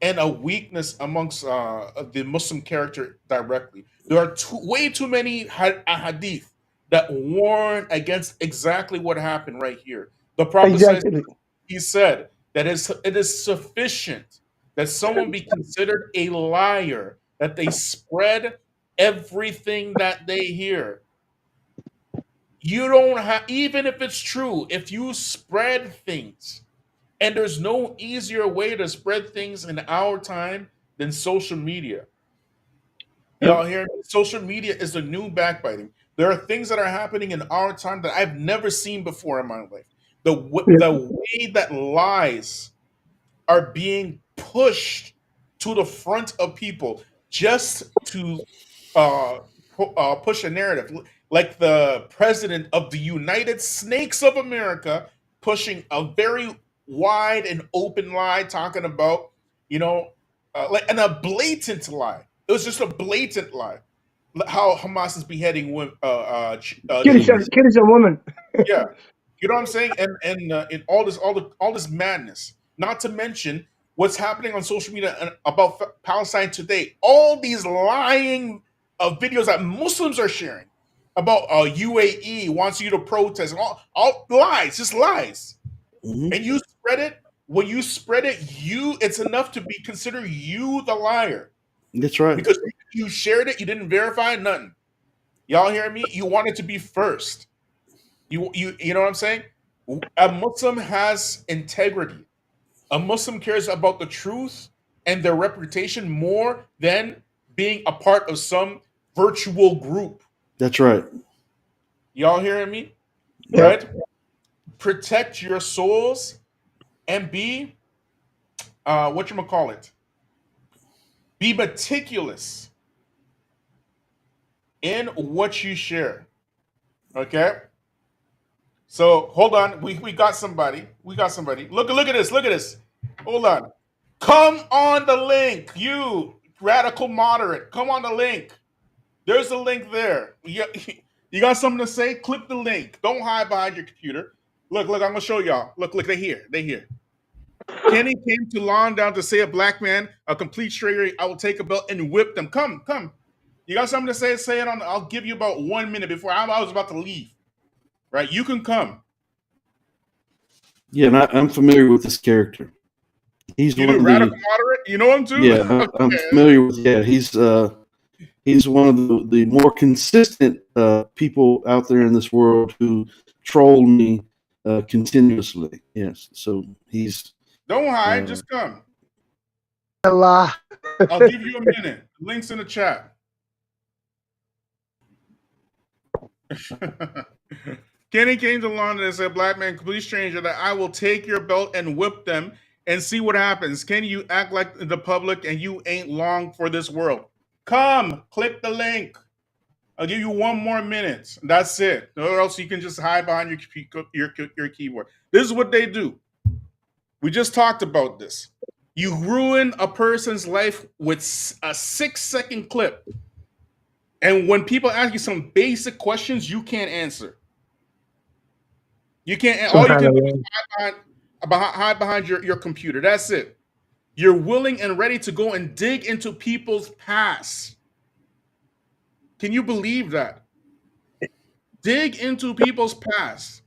and a weakness amongst the Muslim character directly. There are way too many hadith that warn against exactly what happened right here. The Prophet says, Exactly. he said that it is sufficient that someone be considered a liar, that they spread everything that they hear. You don't have, even if it's true, if you spread things, and there's no easier way to spread things in our time than social media. Y'all hear me? Social media is the new backbiting. There are things that are happening in our time that I've never seen before in my life. Yep. The way that lies are being pushed to the front of people just to uh, push a narrative, like the president of the United Snakes of America pushing a very wide and open lie, talking about, like, and a blatant lie. It was just a blatant lie. How Hamas is beheading children. children. Kill is a woman. Yeah, you know what I'm saying, and in all this madness. Not to mention what's happening on social media about Palestine today. All these lying videos that Muslims are sharing about UAE wants you to protest, and all lies, just lies. Hmm. And you spread it. When you spread it, it's enough to be considered you the liar That's right. because you shared it. You didn't verify nothing. Y'all hear me? You wanted to be first. You know what I'm saying? A Muslim has integrity. A Muslim cares about the truth and their reputation more than being a part of some virtual group. That's right. Y'all hearing me? Yep. Right? Protect your souls and be what you call it. Be meticulous in what you share. Okay. So hold on. We got somebody. We got somebody. Look at this. Look at this. Hold on. Come on the link. You radical moderate. Come on the link. There's a link there. You got something to say? Click the link. Don't hide behind your computer. Look, I'm gonna show y'all. Look, they here. They here. Kenny came to lawn down to say a black man, a complete stranger, I will take a belt and whip them. Come. You got something to say? Say it on. I'll give you about 1 minute before I was about to leave. Right? You can come. Yeah, and I'm familiar with this character. He's You one do of radical the moderate? You know him too? yeah. I'm familiar with. Yeah, he's one of the more consistent people out there in this world who troll me continuously. Yes, so he's. Don't hide, just come. Allah. I'll give you a minute. Links in the chat. Kenny came to London and said, black man, complete stranger, that I will take your belt and whip them and see what happens. Can you act like the public and you ain't long for this world? Come, click the link. I'll give you 1 more minute. That's it. Or else you can just hide behind your keyboard. This is what they do. We just talked about this. You ruin a person's life with a 6-second clip. And when people ask you some basic questions, you can't answer. You can't. All you can do is hide behind your computer. That's it. You're willing and ready to go and dig into people's past. Can you believe that? Dig into people's past.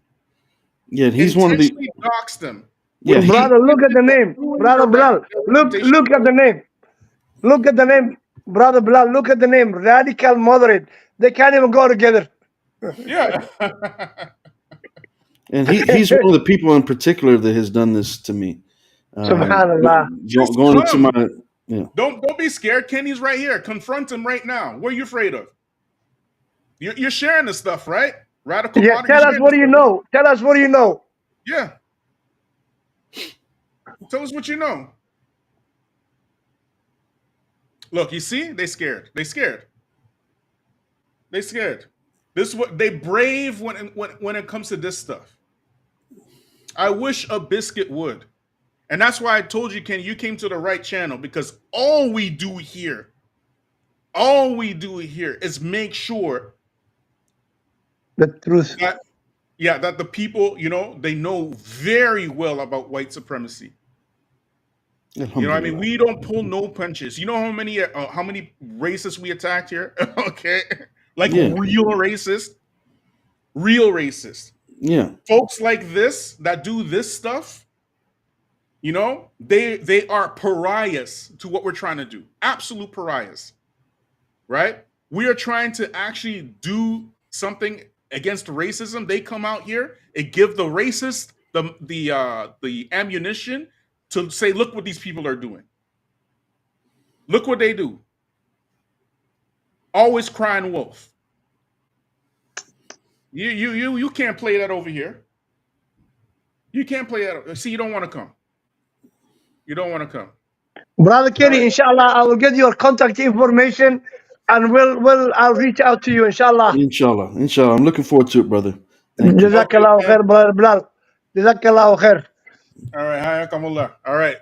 Yeah, he's one of the. Dox them. Yeah, Brother, look at the name. Brother Bilal, look at the name. Look at the name. Brother Bilal, look at the name. Radical moderate. They can't even go together. Yeah. And he's one of the people in particular that has done this to me. Subhanallah. Going into my. Yeah. Don't be scared. Kenny's right here. Confront him right now. What are you afraid of? You're sharing this stuff, right? Radical. Yeah. Tell us what do you know. Tell us what do you know. Yeah. Tell us what you know. Look, you see, they scared. They scared. This is what they brave when it comes to this stuff. I wish a biscuit would. And that's why I told you, Ken, you came to the right channel, because all we do here is make sure the truth. That the people, they know very well about white supremacy. You know what I mean? We don't pull no punches. You know how many racists we attacked here? Okay. Real racist. Yeah. Folks like this that do this stuff, they are pariahs to what we're trying to do. Absolute pariahs. Right? We are trying to actually do something against racism. They come out here and give the racist the ammunition to say, look what these people are doing. Look what they do. Always crying wolf. You can't play that over here. You can't play that. See, you don't want to come. You don't want to come. Brother Kenny, inshallah, I will get your contact information and I'll reach out to you, inshallah. Inshallah. I'm looking forward to it, brother. Thank you. Jazakallahu khair, brother Bilal. Jazakallahu khair. All right. Hayakumullah. All right.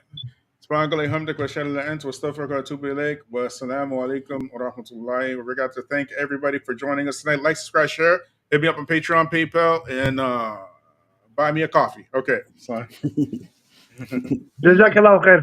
Subhanallah, hamdak wa shalla ant wa astaghfiruka wa atubu ilaik wa assalamu alaikum wa rahmatullahi. We got to thank everybody for joining us tonight. Like, subscribe, share. Hit me up on Patreon, PayPal, and buy me a coffee. Okay. Sorry. Jazakallahu khair.